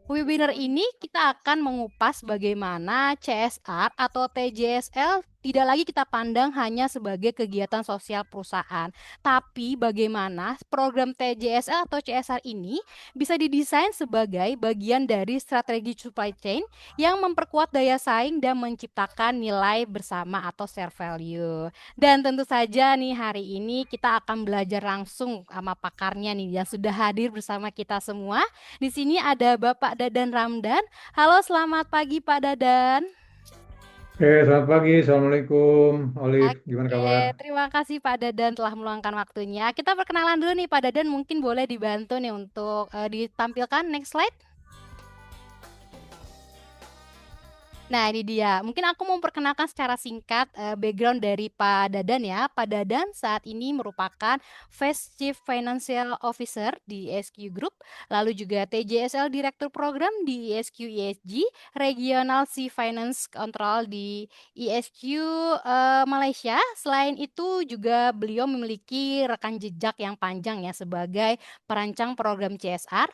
Webinar ini kita akan mengupas bagaimana CSR atau TJSL tidak lagi kita pandang hanya sebagai kegiatan sosial perusahaan, tapi bagaimana program TJSL atau CSR ini bisa didesain sebagai bagian dari strategi supply chain yang memperkuat daya saing dan menciptakan nilai bersama atau share value. Dan tentu saja nih hari ini kita akan belajar langsung sama pakarnya nih yang sudah hadir bersama kita semua. Di sini ada Bapak Dadan Ramdan. Halo, selamat pagi Pak Dadan. Selamat pagi. Assalamualaikum. Olive, gimana Oke, kabar? terima kasih Pak Dadan telah meluangkan waktunya. Kita perkenalan dulu nih Pak Dadan, mungkin boleh dibantu nih untuk ditampilkan next slide. Nah, ini dia. Mungkin aku mau perkenalkan secara singkat background dari Pak Dadan ya. Pak Dadan saat ini merupakan Vice Chief Financial Officer di ESQ Group, lalu juga TJSL Direktur Program di ESQ ESG, Regional C Finance Control di ESQ Malaysia. Selain itu juga beliau memiliki rekam jejak yang panjang ya sebagai perancang program CSR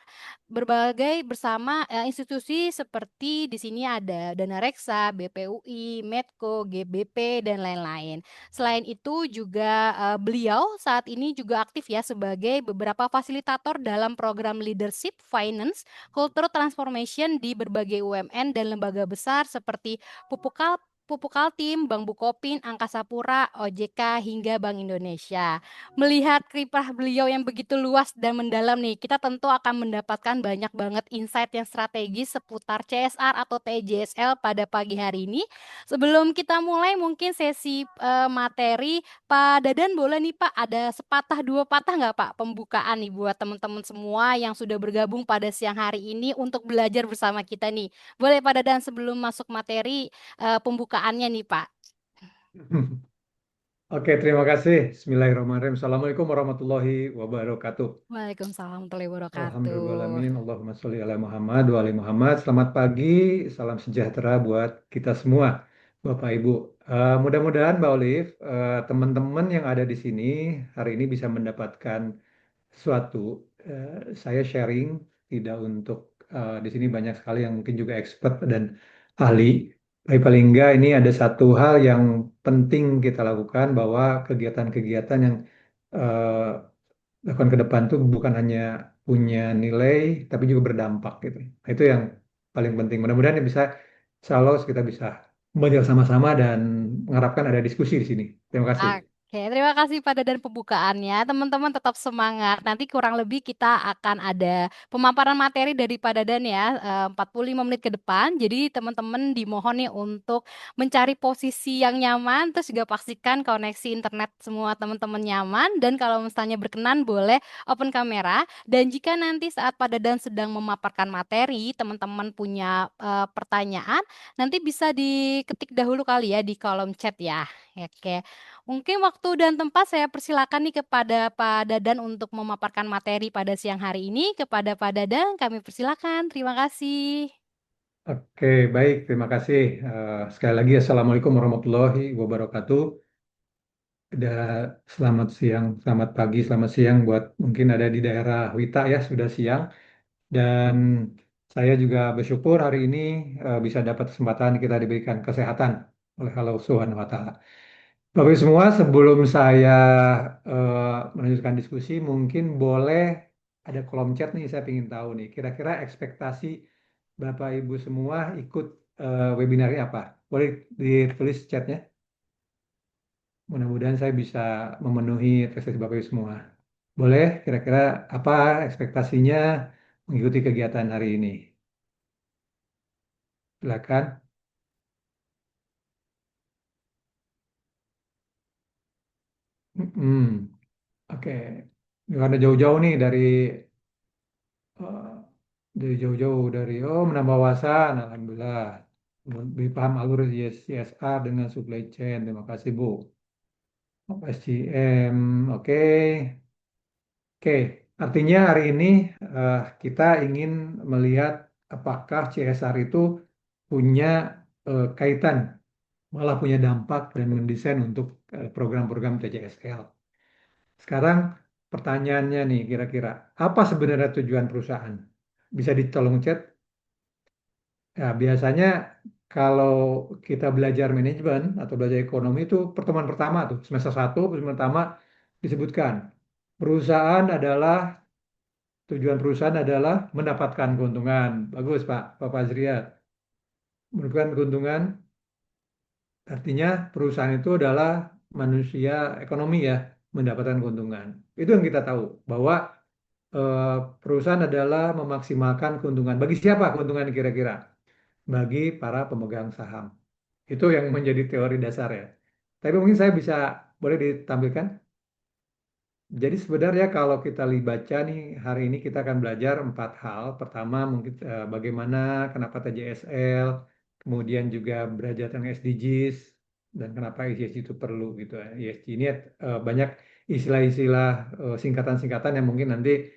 berbagai bersama institusi seperti di sini ada Dana Reksa, BPUI, Medco, GBP dan lain-lain. Selain itu juga beliau saat ini juga aktif ya sebagai beberapa fasilitator dalam program Leadership Finance Culture Transformation di berbagai UMN dan lembaga besar seperti Pupukal Pupuk Kaltim, Bank Bukopin, Angkasa Pura, OJK, hingga Bank Indonesia. Melihat kiprah beliau yang begitu luas dan mendalam nih, kita tentu akan mendapatkan banyak banget insight yang strategis seputar CSR atau TJSL pada pagi hari ini. Sebelum kita mulai mungkin sesi materi, Pak Dadan boleh nih Pak, ada sepatah dua patah nggak Pak pembukaan nih buat teman-teman semua yang sudah bergabung pada siang hari ini untuk belajar bersama kita nih. Boleh Pak Dadan sebelum masuk materi pembukaannya nih Pak. Oke, terima kasih. Bismillahirrahmanirrahim. Assalamualaikum warahmatullahi wabarakatuh. Waalaikumsalam warahmatullahi wabarakatuh. Alhamdulillahalamin. Allahumma sholli ala Muhammad wa ali Muhammad. Selamat pagi, salam sejahtera buat kita semua, Bapak Ibu. Mudah-mudahan Mbak Olive, teman-teman yang ada di sini hari ini bisa mendapatkan sesuatu. Saya sharing tidak untuk di sini banyak sekali yang mungkin juga expert dan ahli. Tapi paling enggak ini ada satu hal yang penting kita lakukan bahwa kegiatan-kegiatan yang lakukan ke depan tuh bukan hanya punya nilai tapi juga berdampak gitu. Nah, itu yang paling penting. Mudah-mudahan bisa insya Allah kita bisa belajar sama-sama dan mengharapkan ada diskusi di sini. Terima kasih. Oke, terima kasih pada dan pembukaannya. Teman-teman tetap semangat. Nanti kurang lebih kita akan ada pemaparan materi dari Pak Dadan ya, 45 menit ke depan. Jadi teman-teman dimohon nih untuk mencari posisi yang nyaman, terus juga pastikan koneksi internet semua teman-teman nyaman. Dan kalau misalnya berkenan boleh open kamera. Dan jika nanti saat Pak Dadan sedang memaparkan materi, teman-teman punya pertanyaan, nanti bisa diketik dahulu kali ya di kolom chat ya. Oke. Mungkin waktu dan tempat saya persilakan nih kepada Pak Dadan untuk memaparkan materi pada siang hari ini. Kepada Pak Dadan, kami persilakan. Terima kasih. Oke, baik. Terima kasih. Sekali lagi, Assalamualaikum warahmatullahi wabarakatuh. Udah selamat siang, selamat pagi, selamat siang buat mungkin ada di daerah Wita ya, sudah siang. Dan saya juga bersyukur hari ini bisa dapat kesempatan kita diberikan kesehatan oleh Allah Subhanahu wa Ta'ala. Bapak Ibu semua, sebelum saya melanjutkan diskusi, mungkin boleh ada kolom chat nih, saya ingin tahu nih, kira-kira ekspektasi Bapak Ibu semua ikut webinar ini apa? Boleh ditulis chatnya? Mudah-mudahan saya bisa memenuhi ekspektasi Bapak Ibu semua. Boleh, kira-kira apa ekspektasinya mengikuti kegiatan hari ini? Silakan. Hmm, oke. Karena jauh-jauh nih eh, dari jauh-jauh dari menambah wawasan, alhamdulillah. Lebih paham alur CSR dengan supply chain. Terima kasih Bu. SCM, oke. Oke, artinya hari ini kita ingin melihat apakah CSR itu punya kaitan, malah punya dampak dan mendesain untuk program-program TCSL. Sekarang pertanyaannya nih kira-kira, apa sebenarnya tujuan perusahaan? Bisa ditolong chat? Ya, biasanya kalau kita belajar manajemen atau belajar ekonomi itu pertemuan pertama tuh, semester satu pertemuan pertama disebutkan perusahaan adalah tujuan perusahaan adalah mendapatkan keuntungan. Bagus, Pak, Bapak Azriat. Mendapatkan keuntungan artinya perusahaan itu adalah manusia ekonomi ya, mendapatkan keuntungan. Itu yang kita tahu bahwa eh, perusahaan adalah memaksimalkan keuntungan. Bagi siapa keuntungan kira-kira? Bagi para pemegang saham. Itu yang menjadi teori dasar ya. Tapi mungkin saya bisa boleh ditampilkan. Jadi sebenarnya kalau kita baca nih hari ini kita akan belajar empat hal. Pertama mungkin bagaimana kenapa TJSL, kemudian juga belajar tentang SDGs dan kenapa ESG itu perlu gitu ya. ESG ini banyak istilah-istilah singkatan-singkatan yang mungkin nanti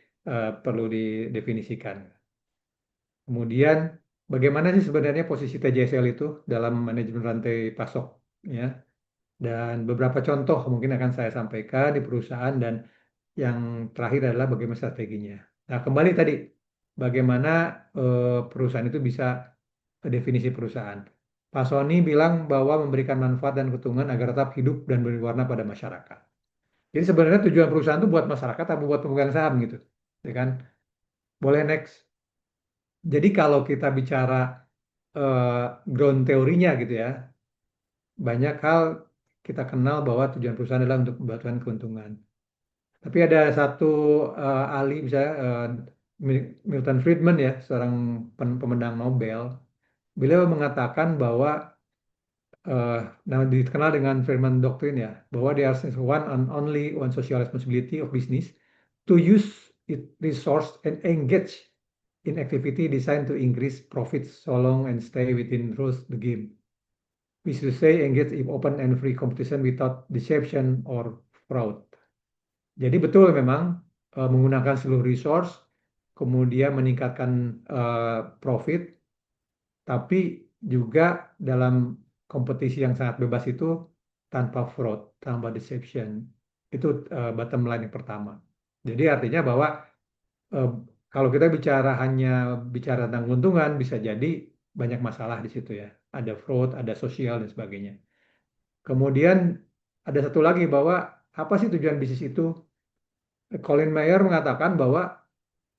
perlu didefinisikan. Kemudian bagaimana sih sebenarnya posisi TJSL itu dalam manajemen rantai pasok ya. Dan beberapa contoh mungkin akan saya sampaikan di perusahaan dan yang terakhir adalah bagaimana strateginya. Nah, kembali tadi bagaimana perusahaan itu bisa definisi perusahaan. Pak Sony bilang bahwa memberikan manfaat dan keuntungan agar tetap hidup dan berwarna pada masyarakat. Jadi sebenarnya tujuan perusahaan itu buat masyarakat atau buat pemegang saham gitu, ya kan? Boleh next. Jadi kalau kita bicara eh, ground teorinya gitu ya, banyak hal kita kenal bahwa tujuan perusahaan adalah untuk mendapatkan keuntungan. Tapi ada satu ahli misalnya Milton Friedman ya, seorang pemenang Nobel, beliau mengatakan bahwa eh, nah dikenal dengan Friedman Doctrine ya, bahwa there's one and only one social responsibility of business to use its resource and engage in activity designed to increase profits so long and stay within rules the game. We should say engage in open and free competition without deception or fraud. Jadi betul memang menggunakan seluruh resource, kemudian meningkatkan profit, tapi juga dalam kompetisi yang sangat bebas itu tanpa fraud, tanpa deception. Itu bottom line yang pertama. Jadi artinya bahwa eh, kalau kita bicara tentang keuntungan, bisa jadi banyak masalah di situ ya. Ada fraud, ada sosial dan sebagainya. Kemudian ada satu lagi bahwa apa sih tujuan bisnis itu? Colin Mayer mengatakan bahwa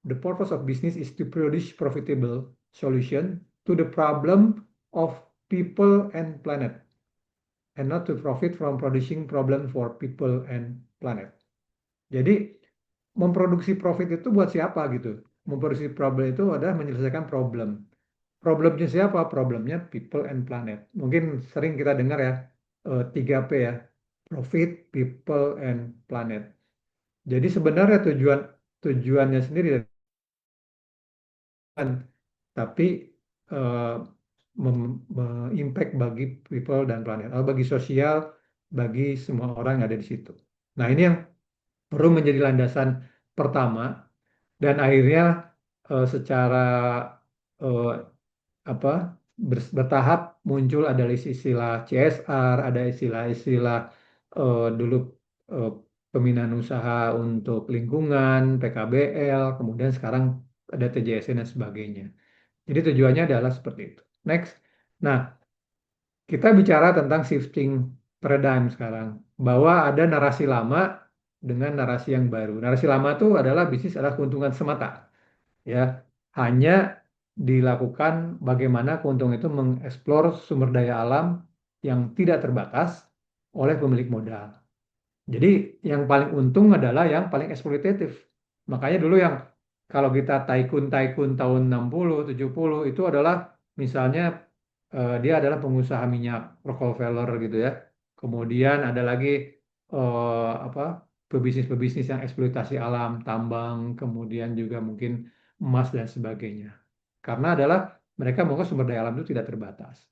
the purpose of business is to produce profitable solution to the problem of people and planet, and not to profit from producing problem for people and planet. Jadi memproduksi profit itu buat siapa gitu? Memproduksi problem itu adalah menyelesaikan problem. Problemnya siapa? Problemnya people and planet. Mungkin sering kita dengar ya 3P ya, profit, people, and planet. Jadi sebenarnya tujuannya sendiri tapi eh, impact bagi people dan planet, atau bagi sosial, bagi semua orang yang ada di situ. Nah, ini yang perlu menjadi landasan pertama dan akhirnya secara eh, apa bertahap muncul ada istilah CSR, ada istilah-istilah dulu eh, pembinaan usaha untuk lingkungan, PKBL, kemudian sekarang ada TJSN dan sebagainya. Jadi tujuannya adalah seperti itu. Next. Nah, kita bicara tentang shifting paradigm sekarang. Bahwa ada narasi lama dengan narasi yang baru. Narasi lama itu adalah bisnis adalah keuntungan semata. Ya, hanya dilakukan bagaimana keuntungan itu mengeksplor sumber daya alam yang tidak terbatas oleh pemilik modal. Jadi yang paling untung adalah yang paling eksploitatif. Makanya dulu yang kalau kita tycoon-tycoon tahun 60, 70 itu adalah misalnya dia adalah pengusaha minyak Rockefeller gitu ya. Kemudian ada lagi apa pebisnis-pebisnis yang eksploitasi alam, tambang, kemudian juga mungkin emas dan sebagainya. Karena adalah mereka menganggap sumber daya alam itu tidak terbatas.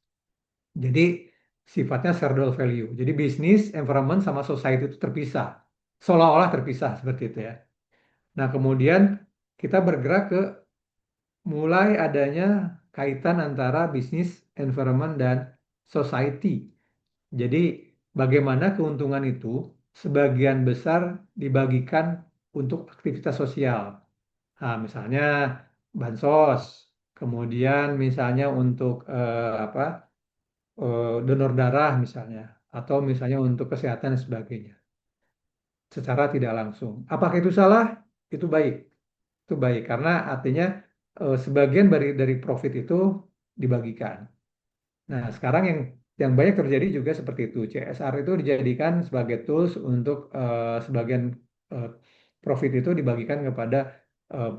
Jadi sifatnya shareholder value. Jadi bisnis, environment sama society itu terpisah. Seolah-olah terpisah seperti itu ya. Nah, kemudian kita bergerak ke mulai adanya kaitan antara bisnis, environment, dan society. Jadi bagaimana keuntungan itu sebagian besar dibagikan untuk aktivitas sosial. Nah, misalnya bansos, kemudian misalnya untuk donor darah misalnya, atau misalnya untuk kesehatan dan sebagainya, secara tidak langsung. Apakah itu salah? Itu baik, itu baik karena artinya sebagian dari profit itu dibagikan. Nah, sekarang yang banyak terjadi juga seperti itu. CSR itu dijadikan sebagai tools untuk sebagian eh, profit itu dibagikan kepada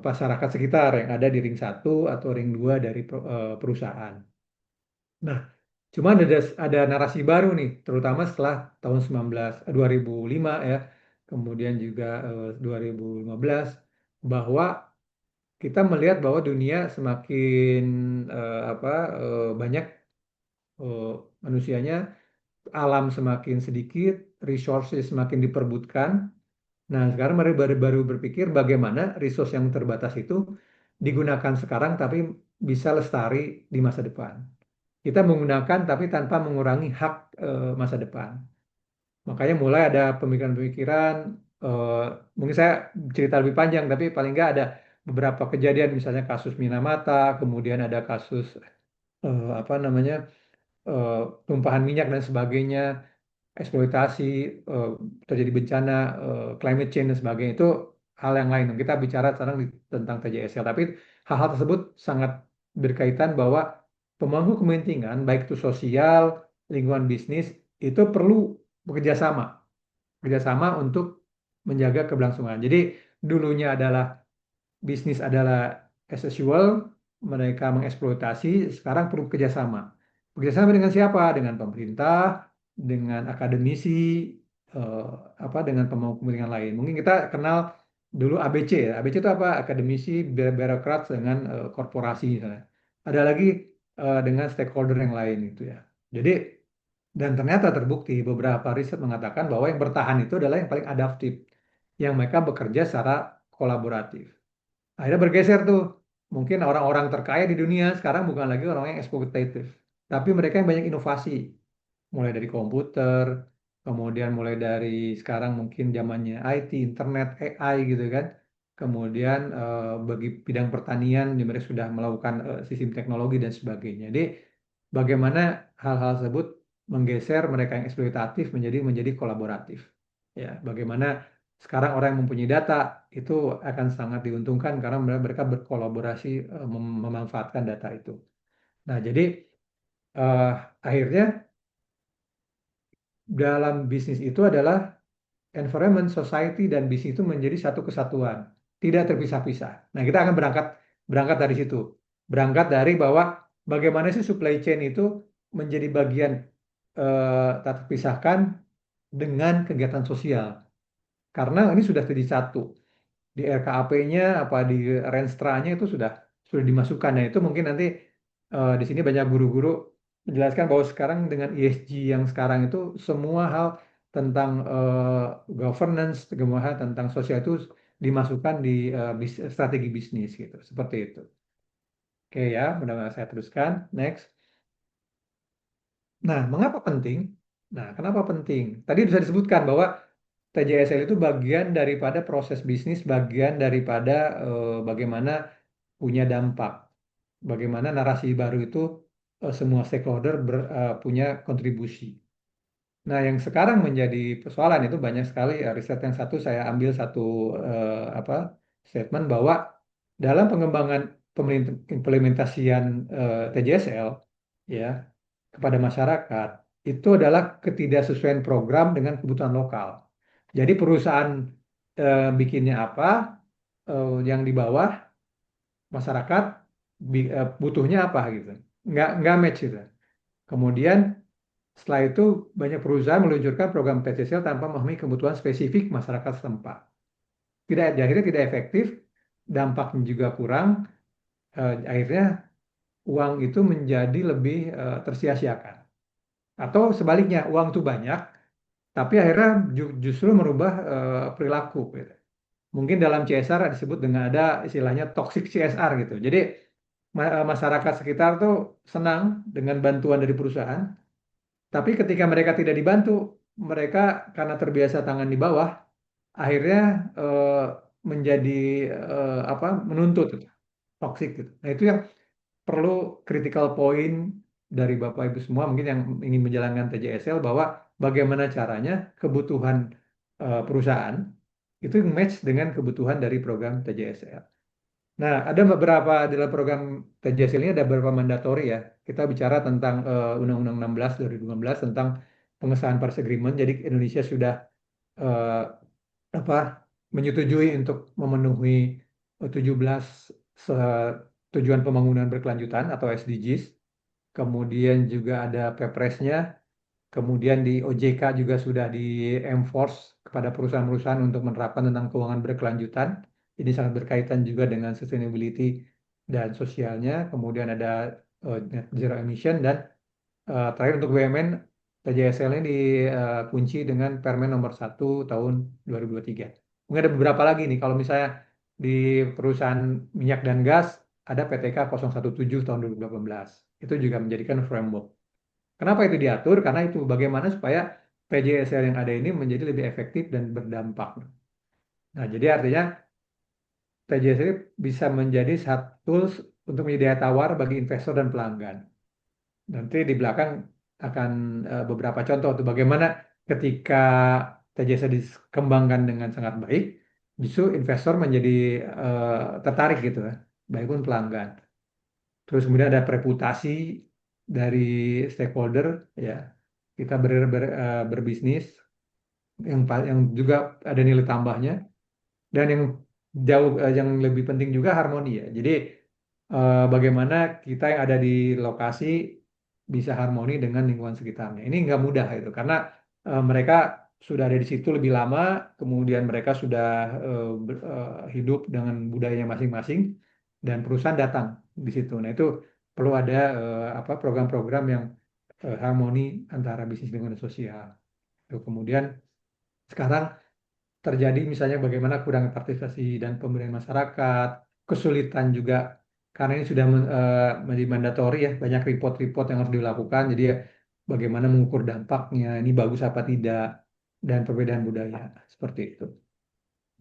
masyarakat sekitar yang ada di ring satu atau ring 2 dari perusahaan. Nah, cuman ada narasi baru nih, terutama setelah tahun 2005 ya, kemudian juga 2015, bahwa kita melihat bahwa dunia semakin apa banyak eh, manusianya, alam semakin sedikit, resources semakin diperbutkan. Nah, sekarang mereka baru berpikir bagaimana resource yang terbatas itu digunakan sekarang tapi bisa lestari di masa depan. Kita menggunakan tapi tanpa mengurangi hak masa depan. Makanya mulai ada pemikiran-pemikiran, eh, mungkin saya cerita lebih panjang, tapi paling nggak ada beberapa kejadian, misalnya kasus Minamata, kemudian ada kasus apa namanya eh, tumpahan minyak dan sebagainya, eksploitasi, eh, terjadi bencana, climate change dan sebagainya, itu hal yang lain. Kita bicara sekarang tentang TJSL, tapi hal-hal tersebut sangat berkaitan bahwa pemangku kepentingan, baik itu sosial, lingkungan bisnis, itu perlu bekerja sama, untuk menjaga keberlangsungan. Jadi dulunya adalah bisnis adalah as usual, mereka mengeksploitasi, sekarang perlu kerjasama. Kerjasama dengan siapa? Dengan pemerintah, dengan akademisi, eh, dengan pemangku kepentingan lain. Mungkin kita kenal dulu ABC ya. ABC itu apa? Akademisi, birokrat dengan korporasi misalnya. Ada lagi dengan stakeholder yang lain gitu ya. Jadi dan ternyata terbukti beberapa riset mengatakan bahwa yang bertahan itu adalah yang paling adaptif, yang mereka bekerja secara kolaboratif. Akhirnya bergeser tuh. Mungkin orang-orang terkaya di dunia sekarang bukan lagi orang yang eksploitatif, tapi mereka yang banyak inovasi. Mulai dari komputer, kemudian mulai dari sekarang mungkin zamannya IT, internet, AI gitu kan. Kemudian bagi bidang pertanian, mereka sudah melakukan sistem teknologi dan sebagainya. Jadi bagaimana hal-hal tersebut menggeser mereka yang eksploitatif menjadi kolaboratif. Ya, bagaimana sekarang orang yang mempunyai data itu akan sangat diuntungkan karena mereka berkolaborasi memanfaatkan data itu. Nah, jadi eh, akhirnya dalam bisnis itu adalah environment, society, dan bisnis itu menjadi satu kesatuan, tidak terpisah-pisah. Nah, kita akan berangkat berangkat dari situ, berangkat dari bahwa bagaimana sih supply chain itu menjadi bagian tak terpisahkan dengan kegiatan sosial, karena ini sudah jadi satu di RKAP-nya apa di Renstra-nya itu sudah dimasukkan. Nah, itu mungkin nanti di sini banyak guru-guru menjelaskan bahwa sekarang dengan ESG yang sekarang itu semua hal tentang governance, semua hal tentang sosial itu dimasukkan di strategi bisnis gitu. Seperti itu. Oke ya, mudah-mudahan saya teruskan. Next. Nah, mengapa penting? Nah, kenapa penting? Tadi bisa disebutkan bahwa TJSL itu bagian daripada proses bisnis, bagian daripada bagaimana punya dampak, bagaimana narasi baru itu semua stakeholder punya kontribusi. Nah, yang sekarang menjadi persoalan itu banyak sekali riset yang satu saya ambil satu apa statement bahwa dalam pengembangan implementasian TJSL ya kepada masyarakat itu adalah ketidaksesuaian program dengan kebutuhan lokal. Jadi perusahaan bikinnya apa, yang di bawah masyarakat butuhnya apa gitu, nggak match gitu. Kemudian setelah itu banyak perusahaan meluncurkan program PCSL tanpa memahami kebutuhan spesifik masyarakat setempat. Akhirnya tidak efektif, dampaknya juga kurang. Akhirnya uang itu menjadi lebih tersia-siakan. Atau sebaliknya, uang itu banyak, tapi akhirnya justru merubah perilaku gitu. Mungkin dalam CSR disebut dengan ada istilahnya toxic CSR gitu. Jadi masyarakat sekitar tuh senang dengan bantuan dari perusahaan, tapi ketika mereka tidak dibantu, mereka karena terbiasa tangan di bawah, akhirnya menjadi menuntut gitu, toxic gitu. Nah, itu yang perlu critical point dari Bapak Ibu semua mungkin yang ingin menjalankan TJSL bahwa bagaimana caranya kebutuhan perusahaan itu match dengan kebutuhan dari program TJSL. Nah, ada beberapa dalam program TJSL ini ada beberapa mandatori ya. Kita bicara tentang Undang-Undang 16 2015 tentang pengesahan Paris Agreement. Jadi Indonesia sudah eh, apa menyetujui untuk memenuhi 17 se- tujuan pembangunan berkelanjutan atau SDGs. Kemudian juga ada Pepresnya. Kemudian di OJK juga sudah di enforce kepada perusahaan-perusahaan untuk menerapkan tentang keuangan berkelanjutan. Ini sangat berkaitan juga dengan sustainability dan sosialnya. Kemudian ada net zero emission dan terakhir untuk BUMN, PJSL ini dikunci dengan Permen nomor 1 tahun 2023. Mungkin ada beberapa lagi nih. Kalau misalnya di perusahaan minyak dan gas, ada PTK 017 tahun 2018. Itu juga menjadikan framework. Kenapa itu diatur? Karena itu bagaimana supaya PJSL yang ada ini menjadi lebih efektif dan berdampak. Nah, jadi artinya PJSL bisa menjadi satu tools untuk menjadi daya tawar bagi investor dan pelanggan. Nanti di belakang akan beberapa contoh tuh bagaimana ketika TJSL dikembangkan dengan sangat baik, justru investor menjadi tertarik gitu ya, baik pun pelanggan. Terus kemudian ada reputasi dari stakeholder, ya kita berbisnis yang juga ada nilai tambahnya dan yang jauh yang lebih penting juga harmoni ya. Jadi bagaimana kita yang ada di lokasi bisa harmoni dengan lingkungan sekitarnya. Ini nggak mudah itu karena mereka sudah ada di situ lebih lama, kemudian mereka sudah hidup dengan budayanya masing-masing dan perusahaan datang di situ. Nah itu perlu ada apa program-program yang harmoni antara bisnis dengan sosial. Tuh, kemudian sekarang terjadi misalnya bagaimana kurang partisipasi dan pemberdayaan masyarakat, kesulitan juga karena ini sudah menjadi mandatori ya, banyak report-report yang harus dilakukan. Jadi ya, bagaimana mengukur dampaknya, ini bagus apa tidak, dan perbedaan budaya seperti itu.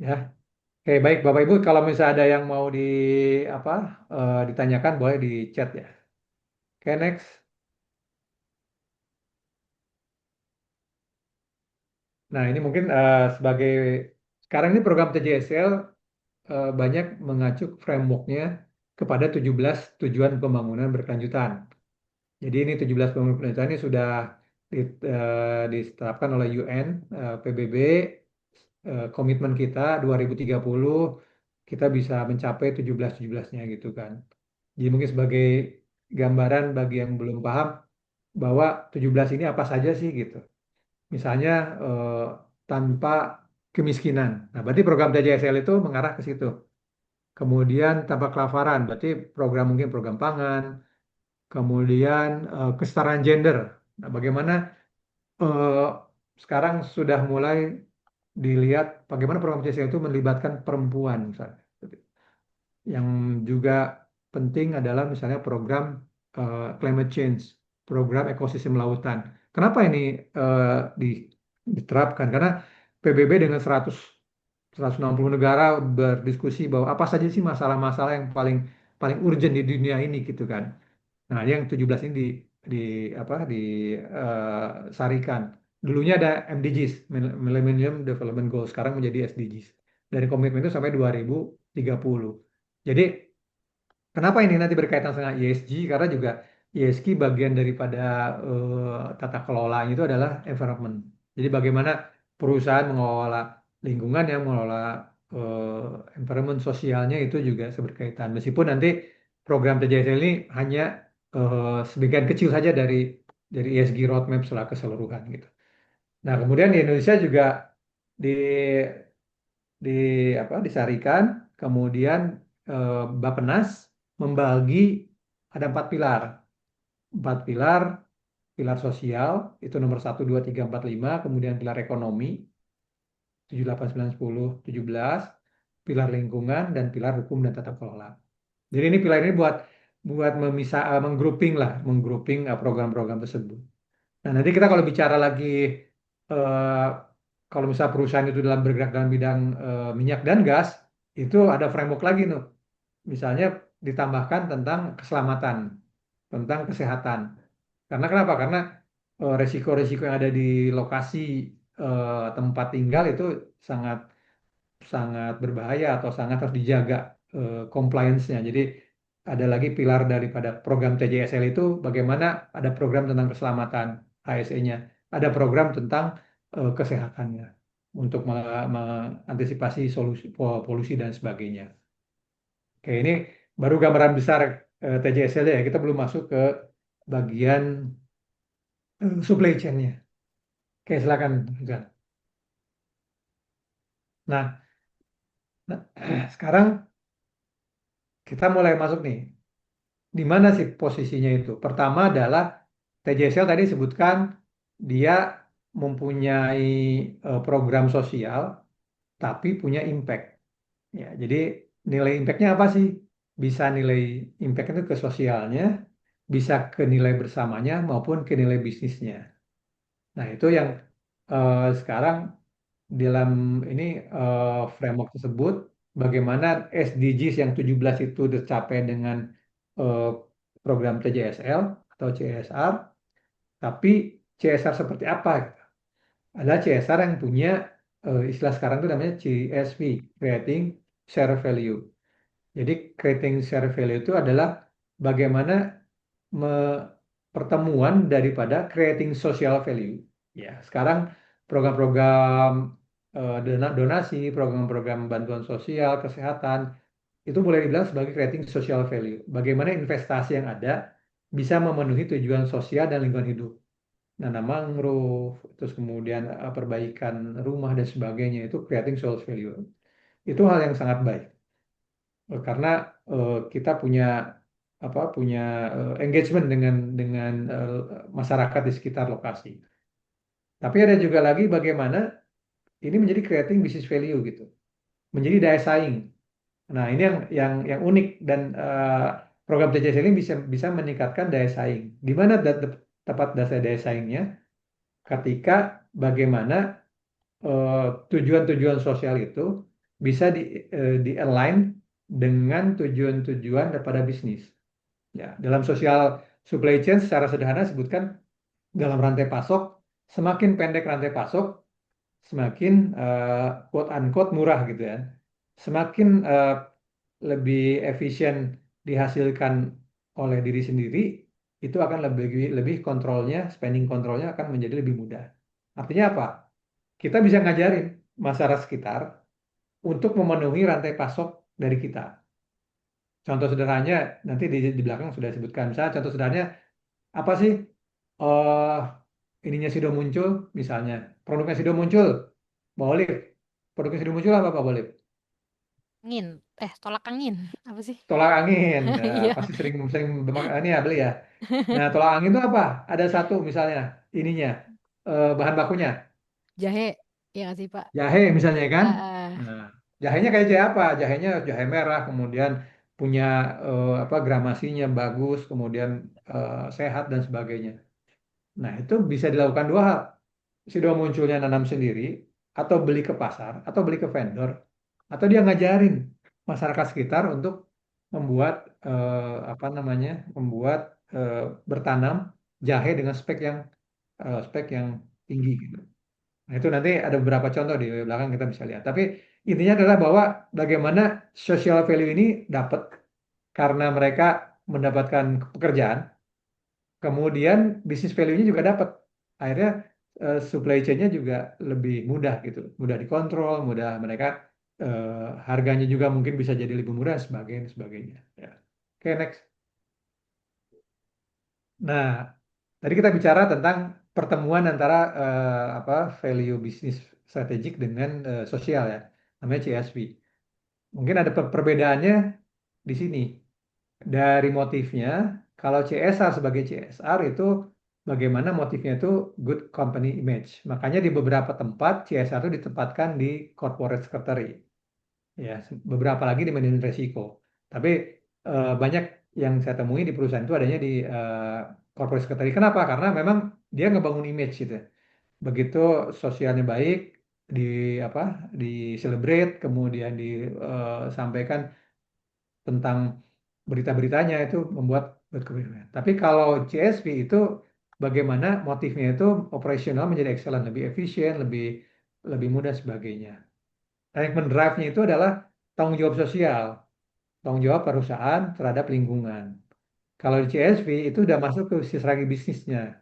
Ya, oke baik Bapak Ibu, kalau misalnya ada yang mau di apa ditanyakan boleh di chat ya. Oke next. Nah ini mungkin sebagai sekarang ini program TJSL banyak mengacu frameworknya kepada 17 tujuan pembangunan berkelanjutan. Jadi ini 17 pembangunan berkelanjutan ini sudah ditetapkan oleh UN, PBB, komitmen kita 2030 kita bisa mencapai 17-17-nya gitu kan. Jadi mungkin sebagai gambaran bagi yang belum paham bahwa 17 ini apa saja sih gitu. Misalnya tanpa kemiskinan. Nah, berarti program TJSL itu mengarah ke situ. Kemudian tanpa kelaparan, berarti program mungkin program pangan, kemudian kesetaraan gender. Nah, bagaimana eh, sekarang sudah mulai dilihat bagaimana program CSR itu melibatkan perempuan misalnya. Yang juga penting adalah misalnya program climate change, program ekosistem lautan. Kenapa ini diterapkan? Karena PBB dengan 160 negara berdiskusi bahwa apa saja sih masalah-masalah yang paling paling urgent di dunia ini gitu kan. Nah, yang 17 ini di apa sarikan. Dulunya ada MDGs, Millennium Development Goals, sekarang menjadi SDGs. Dari komitmen itu sampai 2030. Jadi, kenapa ini nanti berkaitan dengan ESG? Karena juga ESG bagian daripada tata kelolanya itu adalah environment. Jadi bagaimana perusahaan mengelola lingkungan yang mengelola environment sosialnya itu juga berkaitan. Meskipun nanti program TJSL ini hanya sebagian kecil saja dari ESG roadmap setelah keseluruhan gitu. Nah, kemudian di Indonesia juga di di disarikan, kemudian Bappenas membagi ada empat pilar, pilar sosial itu nomor 1, 2, 3, 4, 5, kemudian pilar ekonomi 7, 8, 9, 10, 17, pilar lingkungan dan pilar hukum dan tata kelola. Jadi ini pilar ini buat buat memisah, menggrouping program-program tersebut. Nah nanti kita kalau bicara lagi eh, kalau misalnya perusahaan itu dalam bergerak dalam bidang minyak dan gas itu ada framework lagi tuh. Misalnya ditambahkan tentang keselamatan, tentang kesehatan. Karena kenapa? Karena resiko-resiko yang ada di lokasi tempat tinggal itu sangat sangat berbahaya atau sangat harus dijaga compliance-nya. Jadi ada lagi pilar daripada program TJSL itu bagaimana ada program tentang keselamatan HSE-nya, ada program tentang kesehatannya untuk mengantisipasi solusi polusi dan sebagainya. Oke, ini baru gambaran besar TJSL ya. Kita belum masuk ke bagian supply chain-nya. Oke, silakan, Gan. Nah, sekarang kita mulai masuk nih. Di mana sih posisinya itu? Pertama adalah TJSL tadi sebutkan dia mempunyai program sosial tapi punya impact. Ya, jadi nilai impactnya apa sih? Bisa nilai impact itu ke sosialnya, bisa ke nilai bersamanya maupun ke nilai bisnisnya. Nah, itu yang sekarang dalam ini framework tersebut bagaimana SDGs yang 17 itu tercapai dengan eh, program TJSL atau CSR, tapi CSR seperti apa? Ada CSR yang punya istilah sekarang itu namanya CSV, Creating Share Value. Jadi Creating Share Value itu adalah bagaimana pertemuan daripada Creating Social Value. Ya, sekarang program-program donasi, program-program bantuan sosial, kesehatan, itu boleh dibilang sebagai creating social value. Bagaimana investasi yang ada bisa memenuhi tujuan sosial dan lingkungan hidup. Nanam mangrove, terus kemudian perbaikan rumah dan sebagainya itu creating social value. Itu hal yang sangat baik. Karena kita punya punya engagement dengan masyarakat di sekitar lokasi. Tapi ada juga lagi bagaimana ini menjadi creating business value gitu, menjadi daya saing. Nah, ini yang unik dan program TJS ini bisa bisa meningkatkan daya saing. Di mana tepat dasar daya saingnya? Ketika bagaimana eh, tujuan-tujuan sosial itu bisa di align dengan tujuan-tujuan daripada bisnis. Ya, dalam sosial supply chain secara sederhana sebutkan dalam rantai pasok, semakin pendek rantai pasok, semakin quote unquote murah gitu ya. Semakin lebih efisien dihasilkan oleh diri sendiri, itu akan lebih lebih kontrolnya, spending kontrolnya akan menjadi lebih mudah. Artinya apa? Kita bisa ngajarin masyarakat sekitar untuk memenuhi rantai pasok dari kita. Contoh sederhananya nanti di belakang sudah disebutkan. Misalnya contoh sederhananya apa sih eh ininya Sido muncul, misalnya produknya Sido muncul, Pak Olive. Produknya Sido muncul apa Pak Olive? Angin, tolak angin, apa sih? Tolak angin. Nah, Iya, pasti sering sering ini ya beli ya. Nah, tolak angin itu apa? Ada satu misalnya ininya bahan bakunya jahe, ya nggak sih Pak? jahe misalnya kan. Ah, Nah, jahenya kayak jahe apa? Jahenya jahe merah, kemudian punya gramasinya bagus, kemudian sehat dan sebagainya. Nah, itu bisa dilakukan dua hal. Sido munculnya nanam sendiri, atau beli ke pasar, atau beli ke vendor, atau dia ngajarin masyarakat sekitar untuk membuat membuat eh, bertanam jahe dengan spek yang tinggi gitu. Nah, itu nanti ada beberapa contoh di belakang kita bisa lihat. Tapi intinya adalah bahwa bagaimana social value ini dapat karena mereka mendapatkan pekerjaan, kemudian bisnis value-nya juga dapat. Akhirnya supply chain-nya juga lebih mudah gitu, mudah dikontrol, mudah mereka harganya juga mungkin bisa jadi lebih murah, sebagainya, sebagainya. Ya. Oke, next. Nah, tadi kita bicara tentang pertemuan antara value bisnis strategik dengan sosial ya, namanya CSV. Mungkin ada perbedaannya di sini. Dari motifnya, kalau CSR sebagai CSR itu bagaimana motifnya itu good company image. Makanya di beberapa tempat CSR itu ditempatkan di corporate secretary. Ya, beberapa lagi di manajemen risiko. Tapi banyak yang saya temui di perusahaan itu adanya di corporate secretary. Kenapa? Karena memang dia ngebangun image gitu. Begitu sosialnya baik, di apa, di celebrate, kemudian disampaikan tentang berita-beritanya itu buat kebingungan. Tapi kalau CSV itu bagaimana motifnya itu operasional menjadi excellent, lebih efisien, lebih lebih mudah sebagainya. Dan yang mendrive-nya itu adalah tanggung jawab sosial, tanggung jawab perusahaan terhadap lingkungan. Kalau di CSV itu udah masuk ke strategi bisnisnya,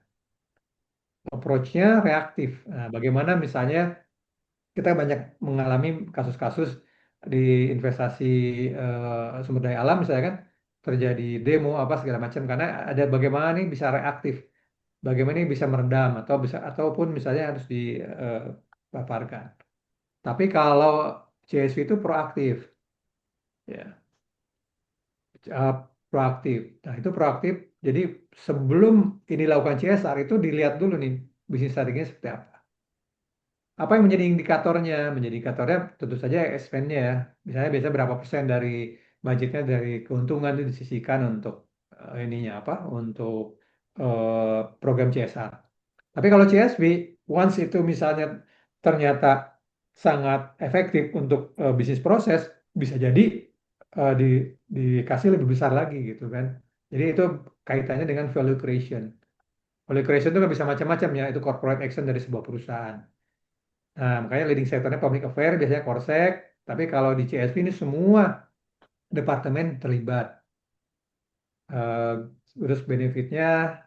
approach-nya reaktif. Nah, bagaimana misalnya kita banyak mengalami kasus-kasus di investasi sumber daya alam misalnya kan terjadi demo apa segala macam karena ada bagaimana nih bisa reaktif, bagaimana ini bisa meredam atau bisa ataupun misalnya harus dipaparkan. Tapi kalau CSV itu proaktif, ya, uh, proaktif. Nah itu proaktif. Jadi sebelum ini lakukan CSR itu dilihat dulu nih bisnis strateginya seperti apa. Apa yang menjadi indikatornya? Menjadi indikatornya tentu saja spend-nya ya. Misalnya biasanya berapa persen dari budgetnya dari keuntungan itu disisihkan untuk ininya apa? Untuk program CSR. Tapi kalau CSV, once itu misalnya ternyata sangat efektif untuk bisnis proses, bisa jadi di, dikasih lebih besar lagi gitu kan. Jadi itu kaitannya dengan value creation. Value creation itu kan bisa macam-macam ya, itu corporate action dari sebuah perusahaan. Nah, makanya leading sectornya public affair, biasanya Korsek. Tapi kalau di CSV ini semua departemen terlibat. Eh, Terus benefitnya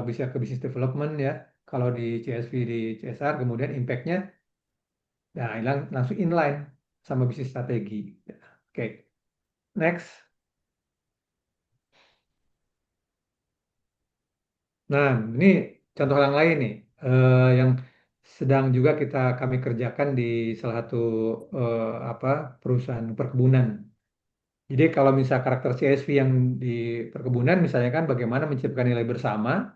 bisa ke business development ya. Kalau di CSV, di CSR, kemudian impact-nya nah, langsung inline sama bisnis strategi. Ya, oke, next. Nah, ini contoh yang lain nih, yang sedang juga kami kerjakan di salah satu apa perusahaan perkebunan. Jadi kalau misal karakter CSV yang di perkebunan misalnya kan bagaimana menciptakan nilai bersama,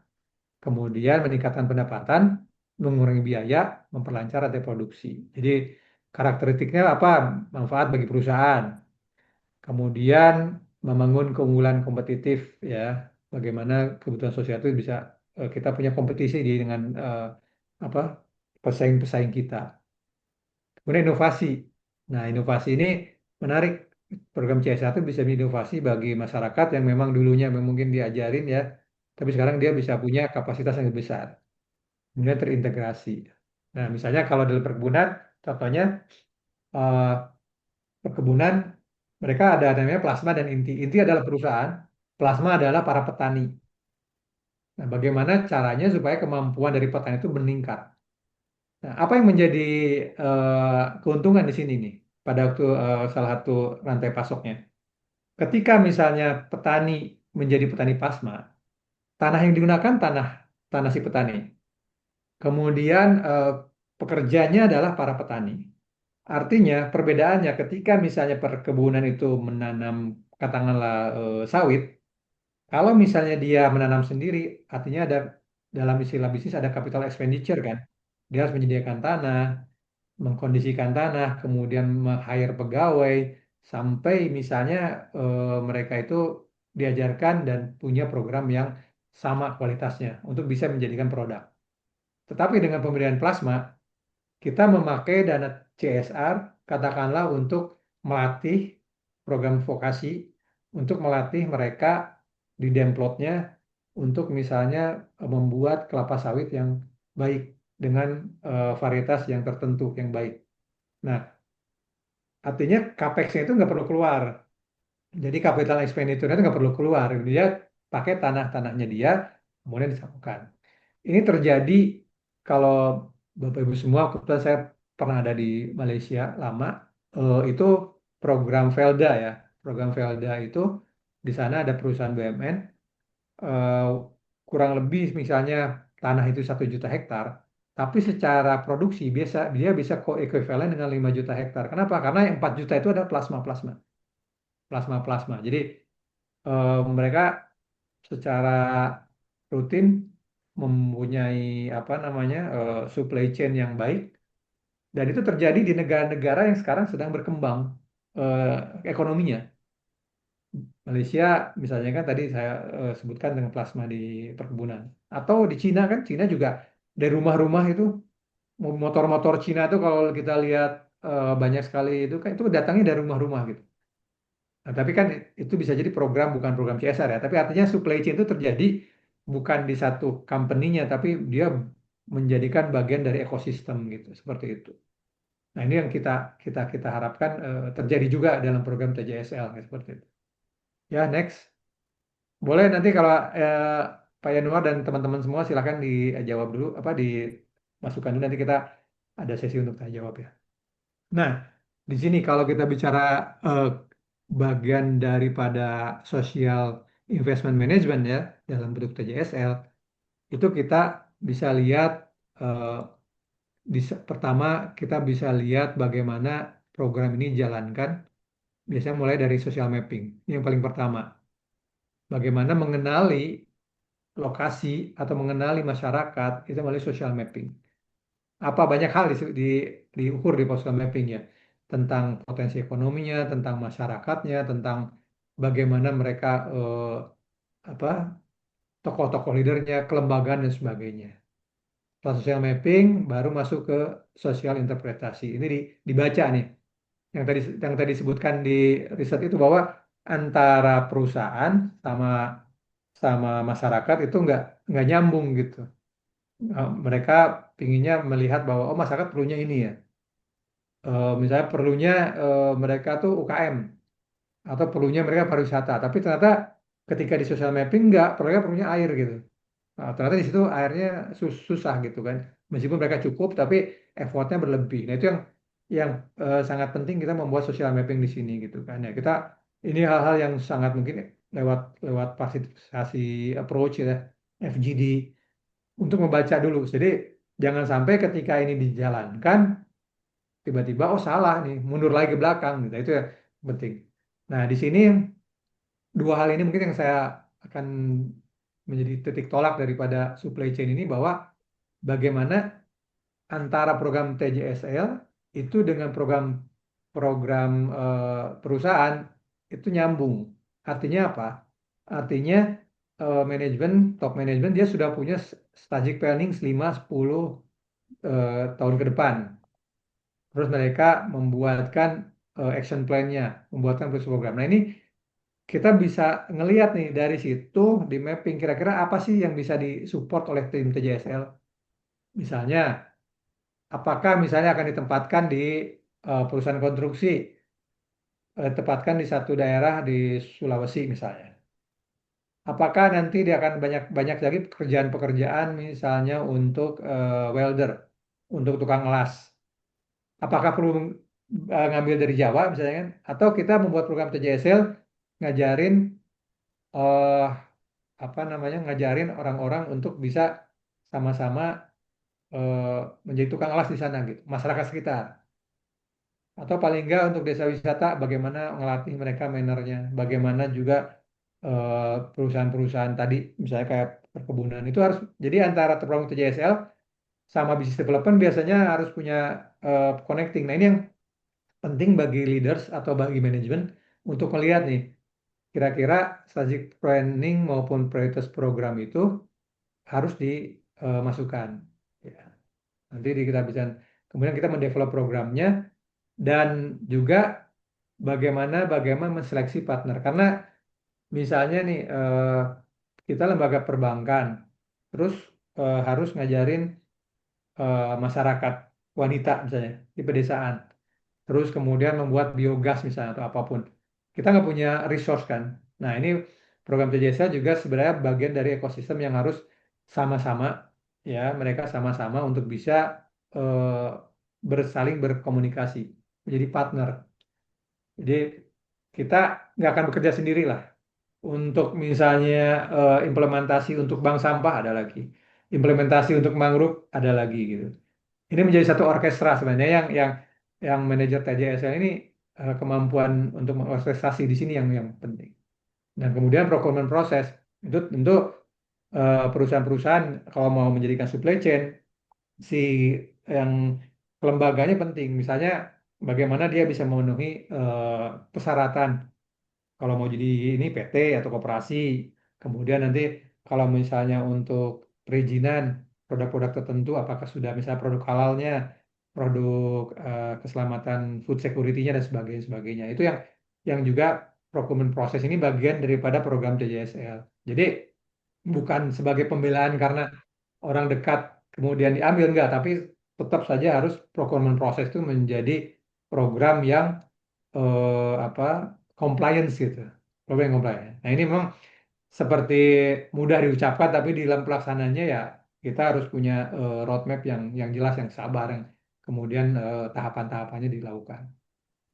kemudian meningkatkan pendapatan, mengurangi biaya, memperlancar rantai produksi. Jadi karakteristiknya apa? Manfaat bagi perusahaan. Kemudian membangun keunggulan kompetitif ya. Bagaimana kebutuhan sosial itu bisa kita punya kompetisi dengan apa pesaing-pesaing kita. Kemudian inovasi. Nah, inovasi ini menarik. Program CSR itu bisa inovasi bagi masyarakat yang memang dulunya mungkin diajarin ya, tapi sekarang dia bisa punya kapasitas yang lebih besar. Kemudian terintegrasi. Nah, misalnya kalau dalam perkebunan, contohnya eh, perkebunan, mereka ada namanya Plasma dan Inti. Inti adalah perusahaan, Plasma adalah para petani. Nah, bagaimana caranya supaya kemampuan dari petani itu meningkat? Nah, apa yang menjadi keuntungan di sini nih pada waktu salah satu rantai pasoknya? Ketika misalnya petani menjadi petani plasma, tanah yang digunakan tanah tanah si petani. Kemudian pekerjanya adalah para petani. Artinya perbedaannya ketika misalnya perkebunan itu menanam katakanlah sawit, kalau misalnya dia menanam sendiri, artinya ada dalam istilah bisnis ada capital expenditure kan. Dia harus menyediakan tanah, mengkondisikan tanah, kemudian hire pegawai, sampai misalnya mereka itu diajarkan dan punya program yang sama kualitasnya untuk bisa menjadikan produk. Tetapi dengan pemberian plasma, kita memakai dana CSR katakanlah untuk melatih program vokasi, untuk melatih mereka di Demplotnya untuk misalnya membuat kelapa sawit yang baik dengan varietas yang tertentu yang baik. Nah, artinya capex-nya itu nggak perlu keluar. Jadi capital expenditure-nya itu nggak perlu keluar. Dia pakai tanah-tanahnya dia, kemudian disatukan. Ini terjadi kalau Bapak Ibu semua, kebetulan saya pernah ada di Malaysia lama, itu program Velda ya. Program Velda itu di sana ada perusahaan BUMN, eh, kurang lebih misalnya tanah itu 1 juta hektar, tapi secara produksi biasa dia bisa koekuivalen dengan 5 juta hektar. Kenapa? Karena yang 4 juta itu ada plasma-plasma, plasma-plasma. Jadi mereka secara rutin mempunyai apa namanya supply chain yang baik dan itu terjadi di negara-negara yang sekarang sedang berkembang eh, ekonominya. Malaysia misalnya kan tadi saya sebutkan dengan plasma di perkebunan atau di Cina kan Cina juga dari rumah-rumah itu motor-motor Cina tuh kalau kita lihat banyak sekali itu kan itu datangnya dari rumah-rumah gitu. Nah, tapi kan itu bisa jadi program bukan program CSR ya. Tapi artinya supply chain itu terjadi bukan di satu company-nya, tapi dia menjadikan bagian dari ekosistem gitu, seperti itu. Nah, ini yang kita kita kita harapkan terjadi juga dalam program TJSL ya, seperti itu. Ya, next. Boleh nanti kalau Pak Yanuar dan teman-teman semua silakan dijawab dulu apa dimasukkan dulu nanti kita ada sesi untuk tanya jawab ya. Nah, di sini kalau kita bicara eh, bagian daripada social investment management ya dalam bentuk TJSL itu kita bisa lihat eh, pertama kita bisa lihat bagaimana program ini dijalankan biasanya mulai dari social mapping. Ini yang paling pertama. Bagaimana mengenali lokasi atau mengenali masyarakat itu melalui social mapping. Apa banyak hal diukur di social mapping ya tentang potensi ekonominya, tentang masyarakatnya, tentang bagaimana mereka apa tokoh-tokoh leadernya, kelembagaan dan sebagainya. Setelah social mapping baru masuk ke sosial interpretasi. Ini dibaca nih yang tadi disebutkan di riset itu bahwa antara perusahaan sama sama masyarakat itu nggak nyambung gitu. Mereka pinginnya melihat bahwa oh masyarakat perlunya ini ya. Misalnya perlunya mereka tuh UKM atau perlunya mereka pariwisata. Tapi ternyata ketika di social mapping nggak, mereka perlunya air gitu. Nah, ternyata di situ airnya susah gitu kan. Meskipun mereka cukup, tapi effortnya berlebih. Nah itu yang sangat penting kita membuat social mapping di sini gitu kan. Ya kita ini hal-hal yang sangat mungkin lewat lewat partisipasi approach ya, FGD untuk membaca dulu. Jadi jangan sampai ketika ini dijalankan tiba-tiba oh salah nih mundur lagi ke belakang gitu. Itu yang penting. Nah di sini dua hal ini mungkin yang saya akan menjadi titik tolak daripada supply chain ini bahwa bagaimana antara program TJSL itu dengan program program perusahaan itu nyambung. Artinya apa? Artinya manajemen top manajemen dia sudah punya strategic planning 5-10 tahun ke depan. Terus mereka membuatkan action plan-nya, membuatkan program. Nah, ini kita bisa ngelihat nih dari situ di mapping kira-kira apa sih yang bisa disupport oleh tim TJSL. Misalnya, apakah misalnya akan ditempatkan di perusahaan konstruksi, tempatkan di satu daerah di Sulawesi misalnya. Apakah nanti dia akan banyak banyak lagi pekerjaan-pekerjaan misalnya untuk welder, untuk tukang las. Apakah perlu ngambil dari Jawa misalnya kan? Atau kita membuat program TJSL ngajarin eh apa namanya ngajarin orang-orang untuk bisa sama-sama eh, menjadi tukang las di sana gitu, masyarakat sekitar. Atau paling enggak untuk desa wisata bagaimana ngelatih mereka mannernya, bagaimana juga perusahaan-perusahaan tadi misalnya kayak perkebunan itu harus jadi antara program TJSL sama business development biasanya harus punya connecting. Nah ini yang penting bagi leaders atau bagi manajemen untuk melihat nih kira-kira strategic planning maupun prioritas program itu harus dimasukkan. Ya. Nanti kita bisa kemudian kita mendevelop programnya dan juga bagaimana menseleksi partner karena misalnya nih kita lembaga perbankan terus harus ngajarin masyarakat wanita misalnya di pedesaan terus kemudian membuat biogas misalnya atau apapun. Kita nggak punya resource kan. Nah ini program TJSA juga sebenarnya bagian dari ekosistem yang harus sama-sama ya mereka sama-sama untuk bisa eh, bersaling berkomunikasi menjadi partner. Jadi kita nggak akan bekerja sendiri lah. Untuk misalnya implementasi untuk bank sampah ada lagi, implementasi untuk mangrove ada lagi gitu. Ini menjadi satu orkestra sebenarnya yang manajer TJSL ini kemampuan untuk mengorkestrasi di sini yang penting. Dan kemudian procurement proses itu tentu perusahaan-perusahaan kalau mau menjadikan supply chain si yang lembaganya penting. Misalnya bagaimana dia bisa memenuhi persyaratan kalau mau jadi ini PT atau koperasi. Kemudian nanti kalau misalnya untuk perizinan produk-produk tertentu, apakah sudah misalnya produk halalnya, produk keselamatan food security-nya dan sebagainya, sebagainya. Itu yang juga procurement proses ini bagian daripada program CJSL. Jadi bukan sebagai pembelaan karena orang dekat kemudian diambil enggak, tapi tetap saja harus procurement proses itu menjadi program yang apa compliance gitu, program yang compliance. Nah ini memang seperti mudah diucapkan, tapi di dalam pelaksanaannya ya kita harus punya roadmap yang jelas, yang sabar, yang kemudian tahapan-tahapannya dilakukan.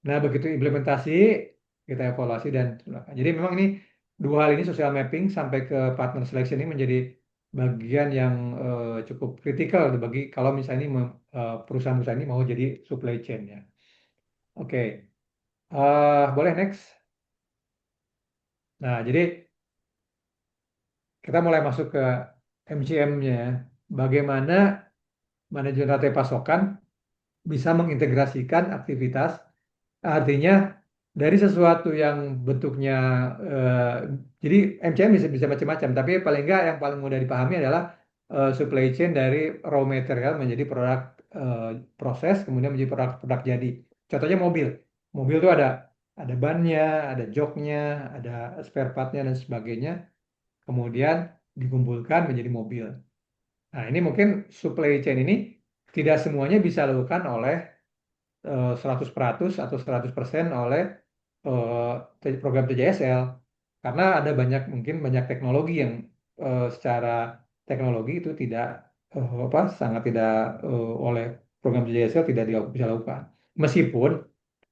Nah, begitu implementasi, kita evaluasi dan jadi memang ini dua hal ini, social mapping sampai ke partner selection ini menjadi bagian yang cukup kritikal bagi kalau misalnya ini perusahaan-perusahaan ini mau jadi supply chain ya. Oke, boleh next. Nah, jadi kita mulai masuk ke MCM-nya. Bagaimana manajemen rantai pasokan bisa mengintegrasikan aktivitas. Artinya dari sesuatu yang bentuknya eh, jadi MCM bisa bisa macam-macam, tapi paling enggak yang paling mudah dipahami adalah supply chain dari raw material menjadi produk eh, proses, kemudian menjadi produk jadi. Contohnya mobil. Mobil itu ada bannya, ada joknya, ada spare partnya dan sebagainya. Kemudian dikumpulkan menjadi mobil. Nah, ini mungkin supply chain ini tidak semuanya bisa dilakukan oleh 100% atau 100% oleh program TJSL, karena ada mungkin banyak teknologi yang secara teknologi itu tidak sangat tidak oleh program TJSL tidak bisa dilakukan. Meskipun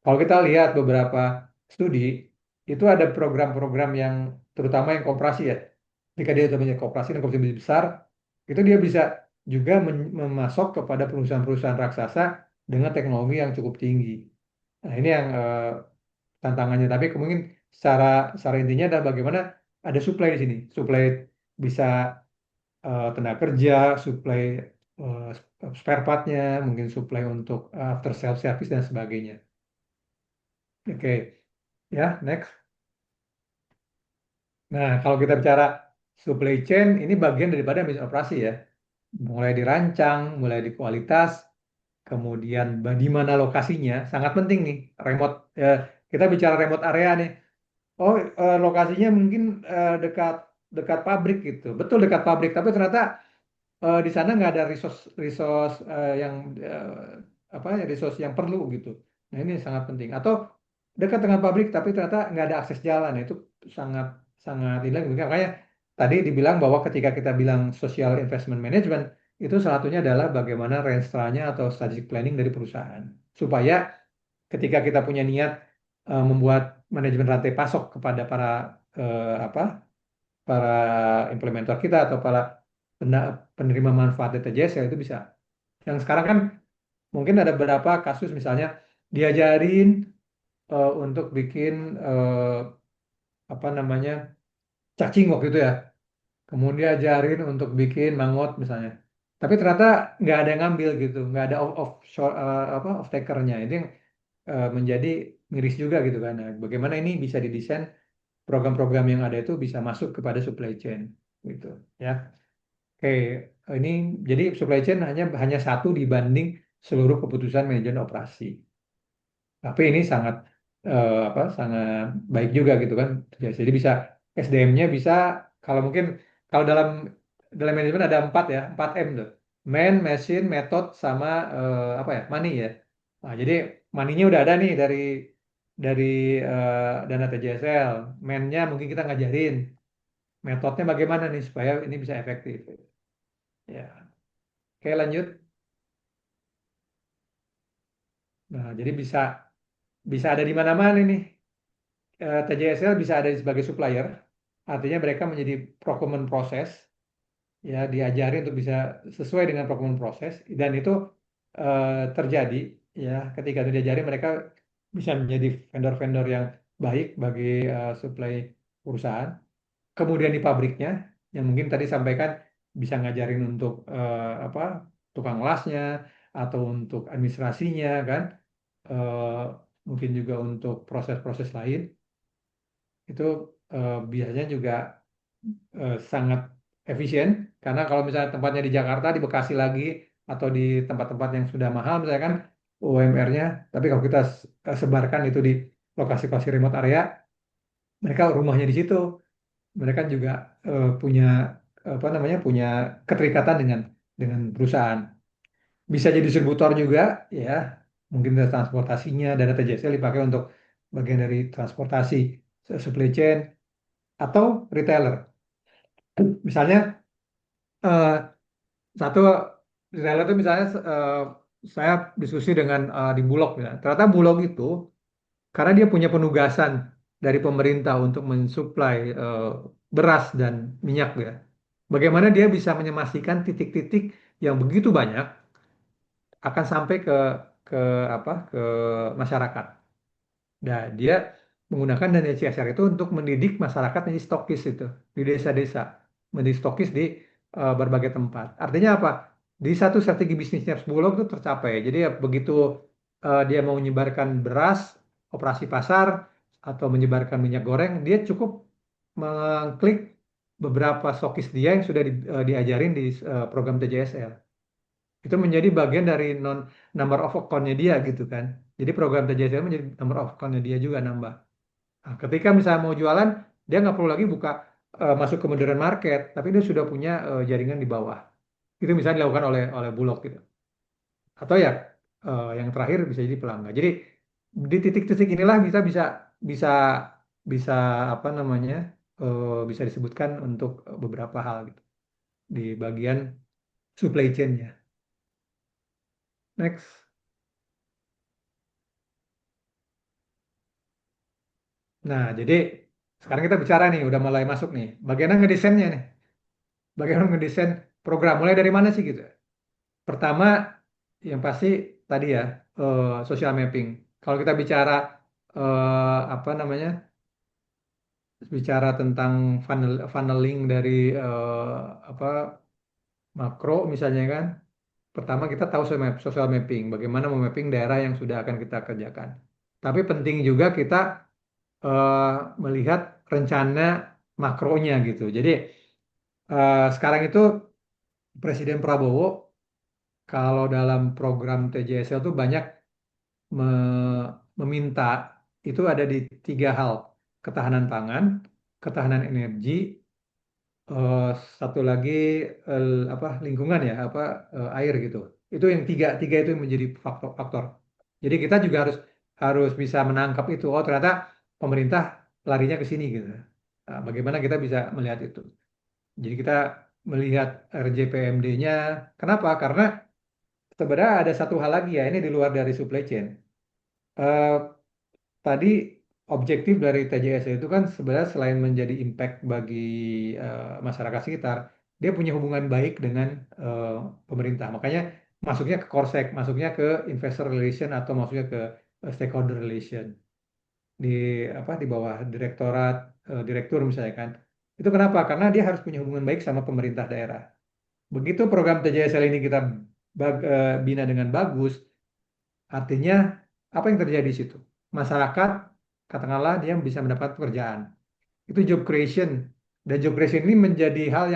kalau kita lihat beberapa studi itu ada program-program yang terutama yang koperasi ya. Jika dia sudah punya koperasi dan koperasi besar, itu dia bisa juga memasok kepada perusahaan-perusahaan raksasa dengan teknologi yang cukup tinggi. Nah, ini yang tantangannya. Tapi mungkin secara secara intinya adalah bagaimana ada supply di sini. Supply bisa tenaga kerja, supply eh, spare partnya, mungkin supply untuk after sales service dan sebagainya. Oke, ya, next. Nah, kalau kita bicara supply chain, ini bagian daripada bisnis operasi ya. Mulai dirancang, mulai di kualitas, kemudian di mana lokasinya, sangat penting nih. Remote, kita bicara remote area nih. Oh, lokasinya mungkin dekat dekat pabrik gitu. Betul dekat pabrik, tapi ternyata di sana nggak ada resource resource yang apa ya resource yang perlu gitu. Nah ini sangat penting. Atau dekat dengan pabrik tapi ternyata nggak ada akses jalan. Nah, itu sangat sangat hilang. Makanya tadi dibilang bahwa ketika kita bilang social investment management itu salah satunya adalah bagaimana renstranya atau strategic planning dari perusahaan supaya ketika kita punya niat membuat manajemen rantai pasok kepada apa para implementator kita atau para penerima manfaat data JSL itu bisa. Yang sekarang kan mungkin ada beberapa kasus misalnya diajarin untuk bikin apa namanya cacing waktu itu ya. Kemudian diajarin untuk bikin mangot misalnya. Tapi ternyata nggak ada yang ngambil gitu, nggak ada off takernya. Itu yang menjadi miris juga gitu kan. Nah, bagaimana ini bisa didesain program-program yang ada itu bisa masuk kepada supply chain gitu ya. Oke, ini jadi supply chain hanya hanya satu dibanding seluruh keputusan manajemen operasi. Tapi ini sangat sangat baik juga gitu kan. Jadi bisa SDM-nya bisa kalau mungkin kalau dalam manajemen ada 4 ya, 4M tuh. Man, machine, method sama apa ya? Money ya. Nah, jadi money-nya udah ada nih dari dana TJSL. Man-nya mungkin kita ngajarin. Metodenya bagaimana nih supaya ini bisa efektif. Ya. Oke, lanjut. Nah, jadi bisa bisa ada di mana-mana nih. TJSL bisa ada sebagai supplier, artinya mereka menjadi procurement proses, ya diajari untuk bisa sesuai dengan procurement proses, dan itu terjadi, ya ketika itu diajari mereka bisa menjadi vendor-vendor yang baik bagi supply perusahaan. Kemudian di pabriknya, yang mungkin tadi sampaikan bisa ngajarin untuk apa tukang lasnya atau untuk administrasinya kan, eh, mungkin juga untuk proses-proses lain itu biasanya juga sangat efisien karena kalau misalnya tempatnya di Jakarta, di Bekasi lagi atau di tempat-tempat yang sudah mahal misalnya kan UMR-nya, tapi kalau kita sebarkan itu di lokasi-lokasi remote area Mereka rumahnya di situ, mereka juga punya apa namanya punya keterikatan dengan perusahaan. Bisa jadi distributor juga, ya. Mungkin dari transportasinya, dana TJSL dipakai untuk bagian dari transportasi, supply chain, atau retailer. Misalnya eh, satu retailer itu misalnya saya diskusi dengan di Bulog ya. Ternyata Bulog itu karena dia punya penugasan dari pemerintah untuk mensuplai beras dan minyak ya. Bagaimana dia bisa menyemasikan titik-titik yang begitu banyak akan sampai ke apa ke masyarakat. Nah, dia menggunakan dana CSR itu untuk mendidik masyarakat menjadi stokis itu di desa-desa, menjadi stokis di berbagai tempat. Artinya apa? Di satu strategi bisnisnya Bulog itu tercapai. Jadi ya begitu dia mau menyebarkan beras, operasi pasar atau menyebarkan minyak goreng, dia cukup mengklik beberapa stokis dia yang sudah diajarin di program TJSL. Itu menjadi bagian dari number of account-nya dia gitu kan. Jadi program TJSL menjadi number of account-nya dia juga nambah. Nah, ketika misalnya mau jualan, dia nggak perlu lagi buka masuk ke modern market, tapi dia sudah punya jaringan di bawah. Itu misalnya dilakukan oleh Bulog gitu. Atau ya yang terakhir bisa jadi pelanggan. Jadi di titik-titik inilah bisa bisa bisa bisa apa namanya bisa disebutkan untuk beberapa hal gitu di bagian supply chain-nya. Next. Nah, jadi sekarang kita bicara nih, udah mulai masuk nih. Bagaimana ngedesainnya nih? Bagaimana ngedesain program? Mulai dari mana sih gitu? Pertama, yang pasti tadi ya, social mapping. Kalau kita bicara apa namanya, bicara tentang funneling dari apa makro misalnya kan, pertama kita tahu social mapping, bagaimana memapping daerah yang sudah akan kita kerjakan. Tapi penting juga kita eh, melihat rencana makronya gitu. Jadi sekarang itu Presiden Prabowo kalau dalam program TJSL itu banyak meminta itu ada di tiga hal: ketahanan pangan, ketahanan energi, eh, satu lagi apa lingkungan ya, apa air gitu. Itu yang tiga tiga itu yang menjadi faktor-faktor. Jadi kita juga harus harus bisa menangkap itu. Oh ternyata pemerintah larinya ke sini gitu. Nah, bagaimana kita bisa melihat itu? Jadi kita melihat RJPMD-nya. Kenapa? Karena sebenarnya ada satu hal lagi ya, ini di luar dari supply chain. Eh, Tadi objektif dari TJS itu kan sebenarnya selain menjadi impact bagi masyarakat sekitar, dia punya hubungan baik dengan eh, pemerintah. Makanya masuknya ke Korsek, masuknya ke investor relation atau masuknya ke stakeholder relation di apa di bawah direktorat direktur misalnya kan. Itu kenapa? Karena dia harus punya hubungan baik sama pemerintah daerah. Begitu program TJSL ini kita bina dengan bagus, artinya apa yang terjadi di situ? Masyarakat, katakanlah dia bisa mendapat pekerjaan. Itu job creation. Dan job creation ini menjadi hal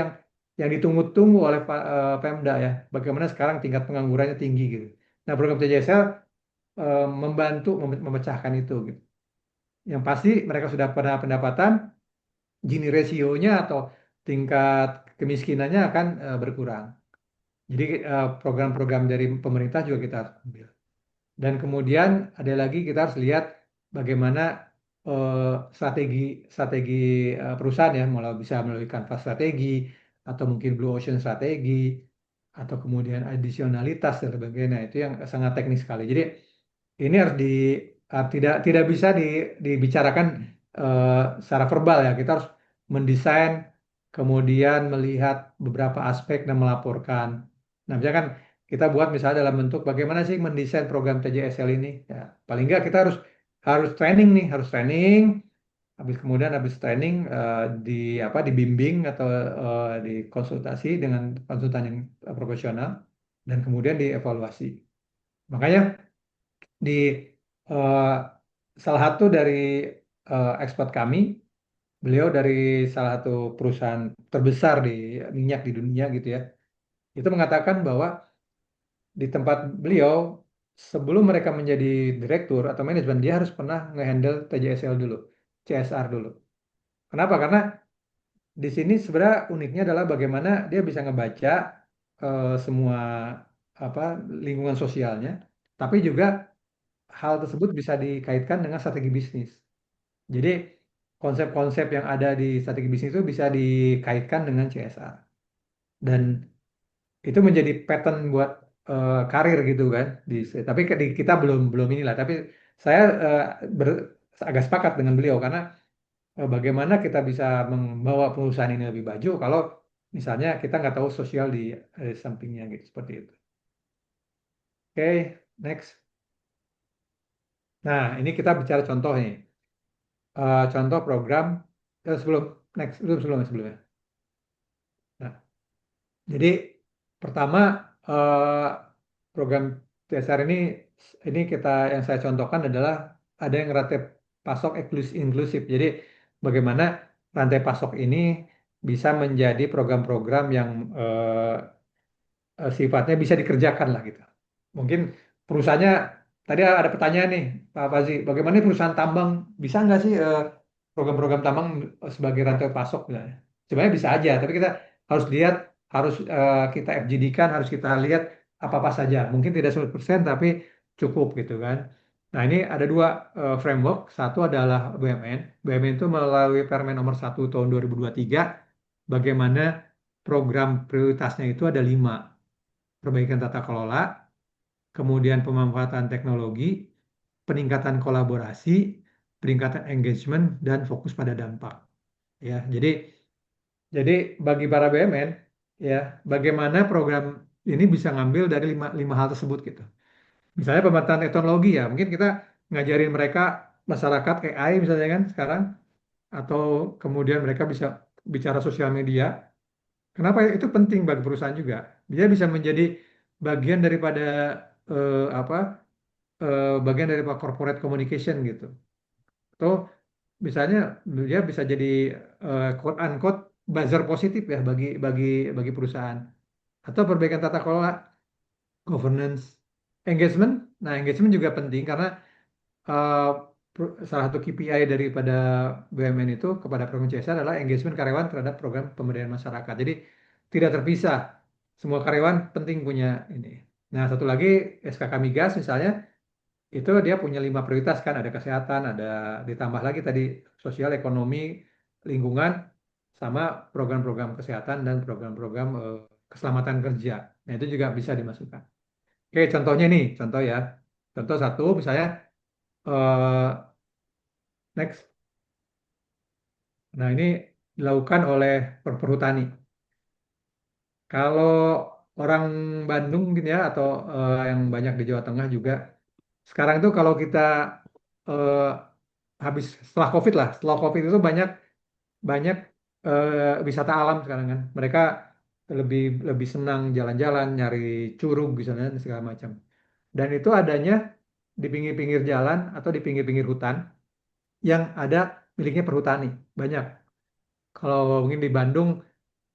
yang ditunggu-tunggu oleh Pemda ya. Bagaimana sekarang tingkat penganggurannya tinggi gitu. Nah, program TJSL membantu memecahkan itu gitu. Yang pasti mereka sudah pada pendapatan, Gini rasionya atau tingkat kemiskinannya akan berkurang. Jadi program-program dari pemerintah juga kita harus ambil. Dan kemudian ada lagi kita harus lihat bagaimana strategi strategi perusahaan ya, mulai bisa melalui kanvas strategi atau mungkin blue ocean strategi atau kemudian adisionalitas dan sebagainya itu yang sangat teknis sekali. Jadi ini harus tidak bisa dibicarakan secara verbal ya. Kita harus mendesain kemudian melihat beberapa aspek dan melaporkan. Nah, misalkan kan kita buat misalnya dalam bentuk bagaimana sih mendesain program TJSL ini. Ya, paling nggak kita harus harus training nih, harus training. Habis training di apa dibimbing atau dikonsultasi dengan konsultan yang profesional dan kemudian dievaluasi. Makanya di eh, salah satu dari ekspert kami, beliau dari salah satu perusahaan terbesar di minyak di dunia gitu ya, itu mengatakan bahwa di tempat beliau sebelum mereka menjadi direktur atau manajemen dia harus pernah ngehandle TJSL dulu, CSR dulu. Kenapa? Karena di sini sebenarnya uniknya adalah bagaimana dia bisa ngebaca semua apa lingkungan sosialnya, tapi juga hal tersebut bisa dikaitkan dengan strategi bisnis. Jadi konsep-konsep yang ada di strategi bisnis itu bisa dikaitkan dengan CSR dan itu menjadi pattern buat karir gitu kan. Tapi kita belum belum inilah. Tapi saya agak sepakat dengan beliau karena bagaimana kita bisa membawa perusahaan ini lebih maju kalau misalnya kita nggak tahu sosial di sampingnya gitu seperti itu. Oke, next. Nah, ini kita bicara contoh nih. Contoh program sebelum next sebelumnya. Nah, jadi pertama eh, program TSR ini kita yang saya contohkan adalah ada yang rantai pasok inklusif. Jadi bagaimana rantai pasok ini bisa menjadi program-program yang sifatnya bisa dikerjakan lah gitu. Mungkin perusahaannya tadi ada pertanyaan nih Pak Fazi, bagaimana nih perusahaan tambang bisa nggak sih program-program tambang sebagai rantai pasok misalnya? Sebenarnya bisa aja, tapi kita harus lihat, harus kita FGD-kan, harus kita lihat apa-apa saja. Mungkin tidak 100% tapi cukup gitu kan. Nah ini ada dua framework, satu adalah BUMN. BUMN itu melalui Permen nomor 1 tahun 2023, bagaimana program prioritasnya itu ada 5 perbaikan tata kelola, kemudian pemanfaatan teknologi, peningkatan kolaborasi, peningkatan engagement, dan fokus pada dampak. Ya, jadi bagi para BUMN, ya, bagaimana program ini bisa ngambil dari lima hal tersebut gitu. Misalnya pemanfaatan teknologi ya, mungkin kita ngajarin mereka masyarakat AI misalnya kan sekarang, atau kemudian mereka bisa bicara sosial media. Kenapa itu penting bagi perusahaan juga? Dia bisa menjadi bagian daripada apa bagian dari corporate communication gitu. Atau misalnya dia bisa jadi quote unquote buzzer positif ya bagi perusahaan. Atau perbaikan tata kelola, governance, engagement. Nah, engagement juga penting karena eh, salah satu KPI daripada BUMN itu kepada program CSR adalah engagement karyawan terhadap program pemberdayaan masyarakat. Jadi tidak terpisah. Semua karyawan penting punya ini. Nah, satu lagi SKK Migas misalnya itu dia punya 5 prioritas kan, ada kesehatan, ada ditambah lagi tadi sosial, ekonomi, lingkungan, sama program-program kesehatan dan program-program keselamatan kerja. Nah itu juga bisa dimasukkan. Oke, contohnya nih, contoh ya, contoh satu misalnya eh, next. Nah ini dilakukan oleh perhutani. Kalau orang Bandung mungkin ya atau yang banyak di Jawa Tengah juga sekarang itu kalau kita eh, habis setelah COVID lah, setelah COVID itu banyak banyak wisata alam sekarang kan. Mereka lebih lebih senang jalan-jalan, nyari curug misalnya dan segala macam. Dan itu adanya di pinggir-pinggir jalan atau di pinggir-pinggir hutan yang ada miliknya perhutani. Banyak. Kalau mungkin di Bandung,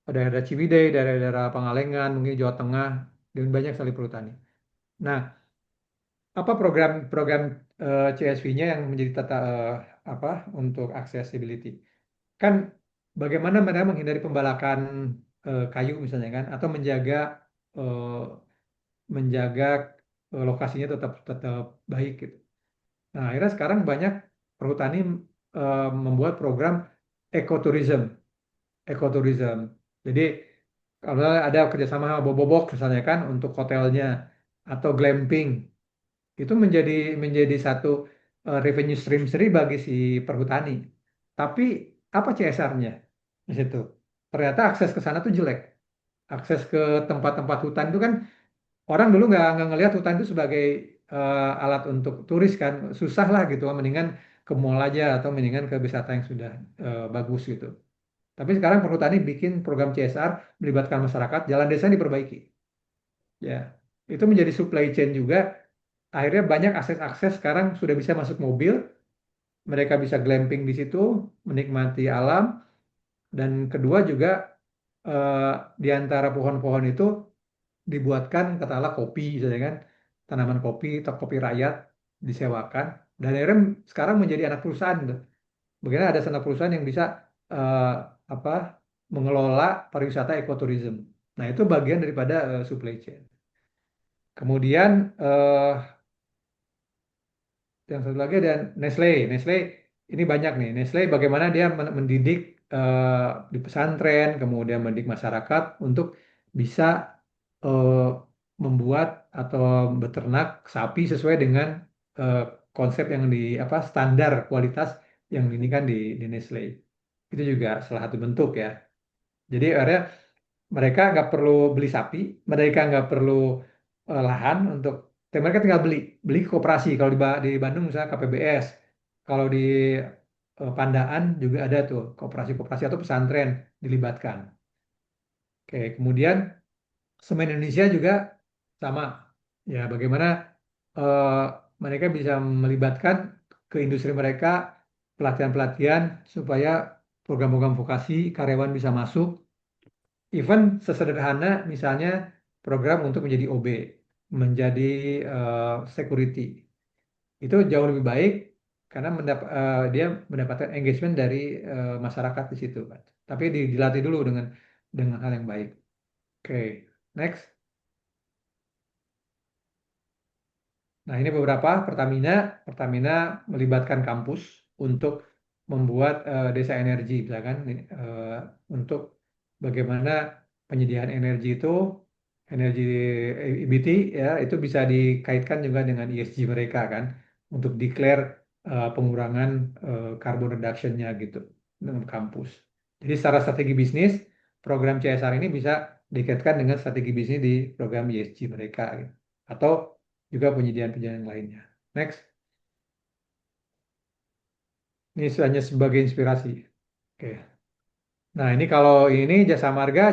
daerah Ciwidey, daerah-daerah Pangalengan, mungkin Jawa Tengah, dan banyak sekali perhutani. Nah, apa program-program CSV-nya yang menjadi apa untuk accessibility? Kan bagaimana mereka menghindari pembalakan kayu misalnya kan atau eh, menjaga lokasinya tetap tetap baik gitu. Nah, akhirnya sekarang banyak perhutani membuat program ekoturism, ekoturism. Jadi kalau ada kerjasama sama Bobobok misalnya kan untuk hotelnya atau glamping itu menjadi satu revenue stream sendiri bagi si perhutani. Tapi apa CSR-nya di situ? Ternyata akses ke sana tuh jelek. Akses ke tempat-tempat hutan itu kan orang dulu nggak ngelihat hutan itu sebagai alat untuk turis kan, susah lah gitu. Mendingan ke mall aja atau mendingan ke wisata yang sudah bagus gitu. Tapi sekarang perhutani bikin program CSR melibatkan masyarakat, jalan desa diperbaiki. Ya, itu menjadi supply chain juga. Akhirnya banyak akses-akses sekarang sudah bisa masuk mobil, mereka bisa glamping di situ, menikmati alam, dan kedua juga eh, di antara pohon-pohon itu dibuatkan katakanlah kopi, misalnya kan, tanaman kopi atau kopi rakyat disewakan, dan akhirnya sekarang menjadi anak perusahaan. Tuh. Bagaimana ada anak perusahaan yang bisa eh, apa mengelola pariwisata ekoturism. Nah, itu bagian daripada supply chain. Kemudian yang satu lagi ada Nestle. Nestle ini banyak nih. Nestle bagaimana dia mendidik di pesantren, kemudian mendidik masyarakat untuk bisa eh, membuat atau beternak sapi sesuai dengan eh, konsep yang di apa standar kualitas yang ini kan di Nestle. Itu juga salah satu bentuk ya. Jadi akhirnya mereka nggak perlu beli sapi, mereka nggak perlu lahan untuk, mereka tinggal beli ke koperasi. Kalau di Bandung misalnya KPBS, kalau di Pandaan juga ada tuh koperasi-koperasi atau pesantren dilibatkan. Oke, kemudian Semen Indonesia juga sama. Ya, bagaimana eh, mereka bisa melibatkan ke industri mereka pelatihan-pelatihan supaya program-program vokasi karyawan bisa masuk. Even sesederhana misalnya program untuk menjadi OB, menjadi security, itu jauh lebih baik karena dia mendapatkan engagement dari masyarakat di situ, kan. Tapi dilatih dulu dengan hal yang baik. Oke, next. Nah, ini beberapa Pertamina. Pertamina melibatkan kampus untuk membuat desa energi, misalkan untuk bagaimana penyediaan energi itu, energi EBT ya, itu bisa dikaitkan juga dengan ESG mereka kan, untuk declare pengurangan carbon reduction-nya gitu dengan kampus. Jadi secara strategi bisnis, program CSR ini bisa dikaitkan dengan strategi bisnis di program ESG mereka gitu. Atau juga penyediaan-penyediaan yang lainnya. Next, ini hanya sebagai inspirasi. Oke. Nah, ini kalau ini Jasa Marga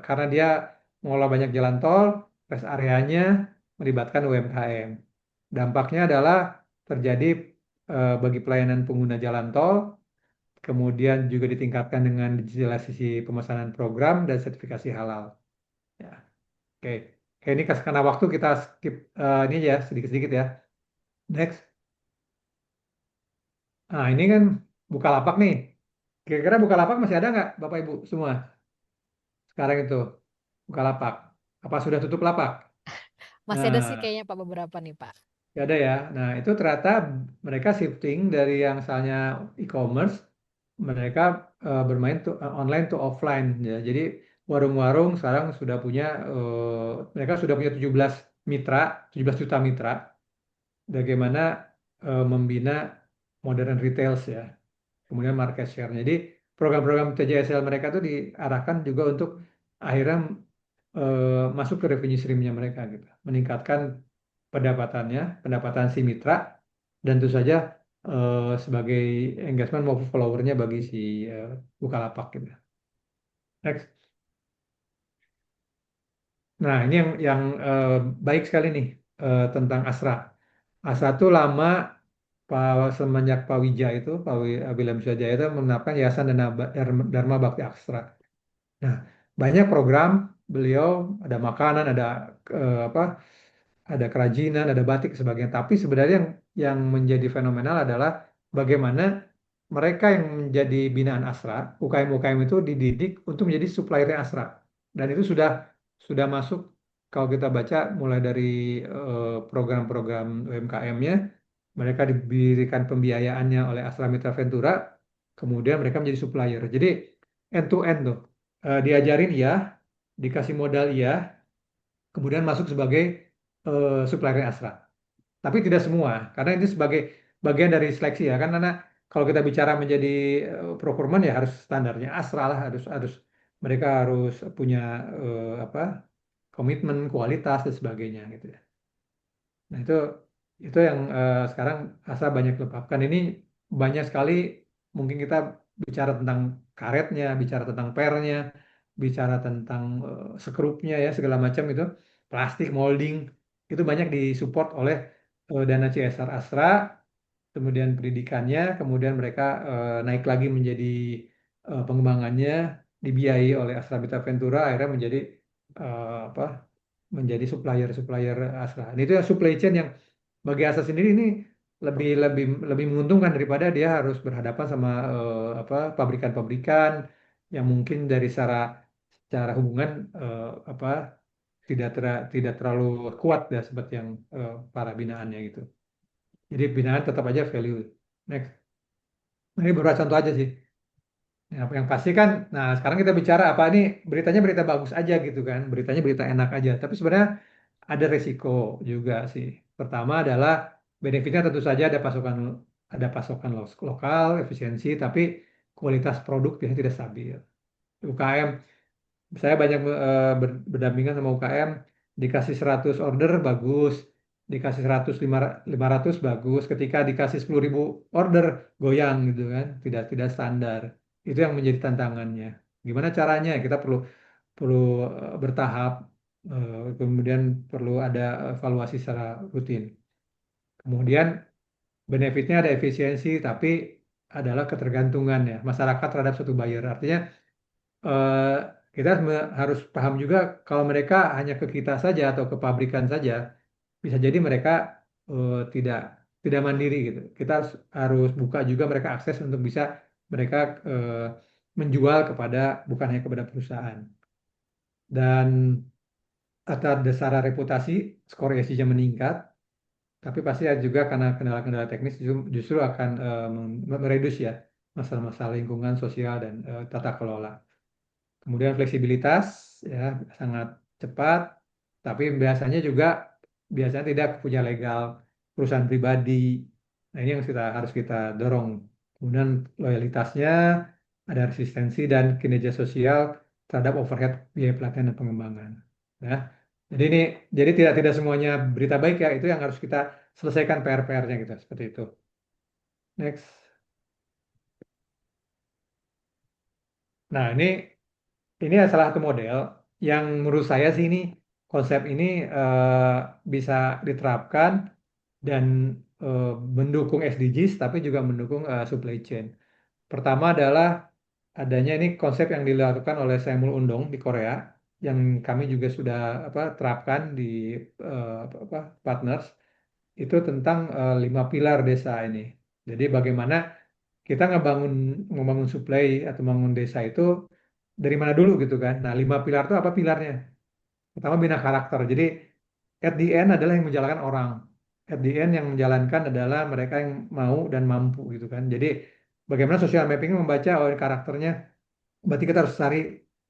karena dia mengelola banyak jalan tol, rest areanya melibatkan UMKM. Dampaknya adalah terjadi bagi pelayanan pengguna jalan tol, kemudian juga ditingkatkan dengan digitalisasi pemesanan program dan sertifikasi halal. Ya, oke. Oke, ini karena waktu kita skip ini ya sedikit-sedikit ya. Next. Nah, ini kan Bukalapak nih. Kira-kira Bukalapak masih ada nggak, Bapak Ibu semua? Sekarang itu Bukalapak. Apa sudah tutup lapak? Masih ada sih Nah, kayaknya Pak beberapa nih Pak. ya ada ya. Nah, itu ternyata mereka shifting dari yang misalnya e-commerce, mereka bermain tuh online to offline ya. Jadi warung-warung sekarang sudah punya mereka sudah punya 17 mitra, 17 juta mitra. Bagaimana membina modern retails ya. Kemudian market share. Jadi program-program TJSL mereka itu diarahkan juga untuk akhirnya masuk ke revenue stream-nya mereka gitu, meningkatkan pendapatannya, pendapatan si mitra, dan tentu saja sebagai engagement maupun followernya bagi si Bukalapak gitu. Next. Nah, ini yang baik sekali nih tentang Astra. Astra itu lama semenjak Pak Wija itu, William Wijaya itu menetapkan Yayasan Dharma Bakti Astra. Nah, banyak program beliau, ada makanan, ada apa, ada kerajinan, ada batik sebagainya. Tapi sebenarnya yang menjadi fenomenal adalah bagaimana mereka yang menjadi binaan Astra, UKM-UKM itu dididik untuk menjadi suppliernya Astra. Dan itu sudah masuk kalau kita baca mulai dari program-program UMKM-nya, mereka diberikan pembiayaannya oleh Astra Mitra Ventura, kemudian mereka menjadi supplier. Jadi end to end tuh. Diajarin ya, dikasih modal iya, kemudian masuk sebagai supplier Astra. Tapi tidak semua, karena ini sebagai bagian dari seleksi ya kan, karena kalau kita bicara menjadi procurement ya harus standarnya Astra lah, harus harus mereka harus punya apa komitmen kualitas dan sebagainya gitu ya. Nah, itu yang sekarang Astra banyak lepaskan. Ini banyak sekali, mungkin kita bicara tentang karetnya, bicara tentang pernya, bicara tentang sekrupnya ya segala macam itu, plastik molding itu banyak disupport oleh dana CSR Astra, kemudian pendidikannya, kemudian mereka naik lagi menjadi pengembangannya dibiayai oleh Astra Beta Ventura, akhirnya menjadi apa? Menjadi supplier-supplier Astra. Ini itu ya supply chain yang bagi Astra sendiri ini lebih lebih lebih menguntungkan daripada dia harus berhadapan sama apa pabrikan-pabrikan yang mungkin dari secara hubungan apa tidak terlalu kuat ya seperti yang para binaannya gitu. Jadi binaan tetap aja value. Next. Nah, ini beberapa contoh aja sih. Yang pasti kan, nah sekarang kita bicara apa ini beritanya berita bagus aja gitu kan, beritanya berita enak aja. Tapi sebenarnya ada resiko juga sih. Pertama adalah benefitnya tentu saja ada pasokan lokal, efisiensi, tapi kualitas produk biasanya tidak stabil. UKM, saya banyak berdampingan sama UKM, dikasih 100 order bagus, dikasih 100 500 bagus, ketika dikasih 10.000 order goyang gitu kan, tidak standar. Itu yang menjadi tantangannya. Gimana caranya? Kita perlu perlu bertahap, kemudian perlu ada evaluasi secara rutin. Kemudian benefitnya ada efisiensi, tapi adalah ketergantungan ya masyarakat terhadap suatu buyer. Artinya eh, kita harus paham juga kalau mereka hanya ke kita saja atau ke pabrikan saja, bisa jadi mereka tidak tidak mandiri gitu. Kita harus buka juga mereka akses untuk bisa mereka menjual bukan hanya kepada perusahaan. Dan atas dasar reputasi, skor ESG-nya meningkat, tapi pasti ada juga karena kendala-kendala teknis justru akan meredus ya masalah-masalah lingkungan sosial dan tata kelola. Kemudian fleksibilitas ya sangat cepat, tapi biasanya tidak punya legal perusahaan pribadi. Nah, ini yang harus kita dorong. Kemudian loyalitasnya ada resistensi dan kinerja sosial terhadap overhead biaya pelatihan dan pengembangan. Ya. Jadi ini tidak semuanya berita baik ya, itu yang harus kita selesaikan PR-PR-nya gitu, seperti itu. Next. Nah, ini salah satu model yang menurut saya sih ini konsep ini bisa diterapkan dan eh, mendukung SDGs tapi juga mendukung supply chain. Pertama adalah adanya ini konsep yang dilakukan oleh Samuel Undong di Korea yang kami juga sudah terapkan di partners itu tentang 5 pilar desa ini. Jadi bagaimana kita ngebangun supply atau membangun desa itu dari mana dulu gitu kan. Nah, 5 pilar itu apa pilarnya? Pertama bina karakter. Jadi at the end adalah yang menjalankan orang. At the end yang menjalankan adalah mereka yang mau dan mampu gitu kan. Jadi bagaimana social mapping membaca oh ini karakternya. Berarti kita harus cari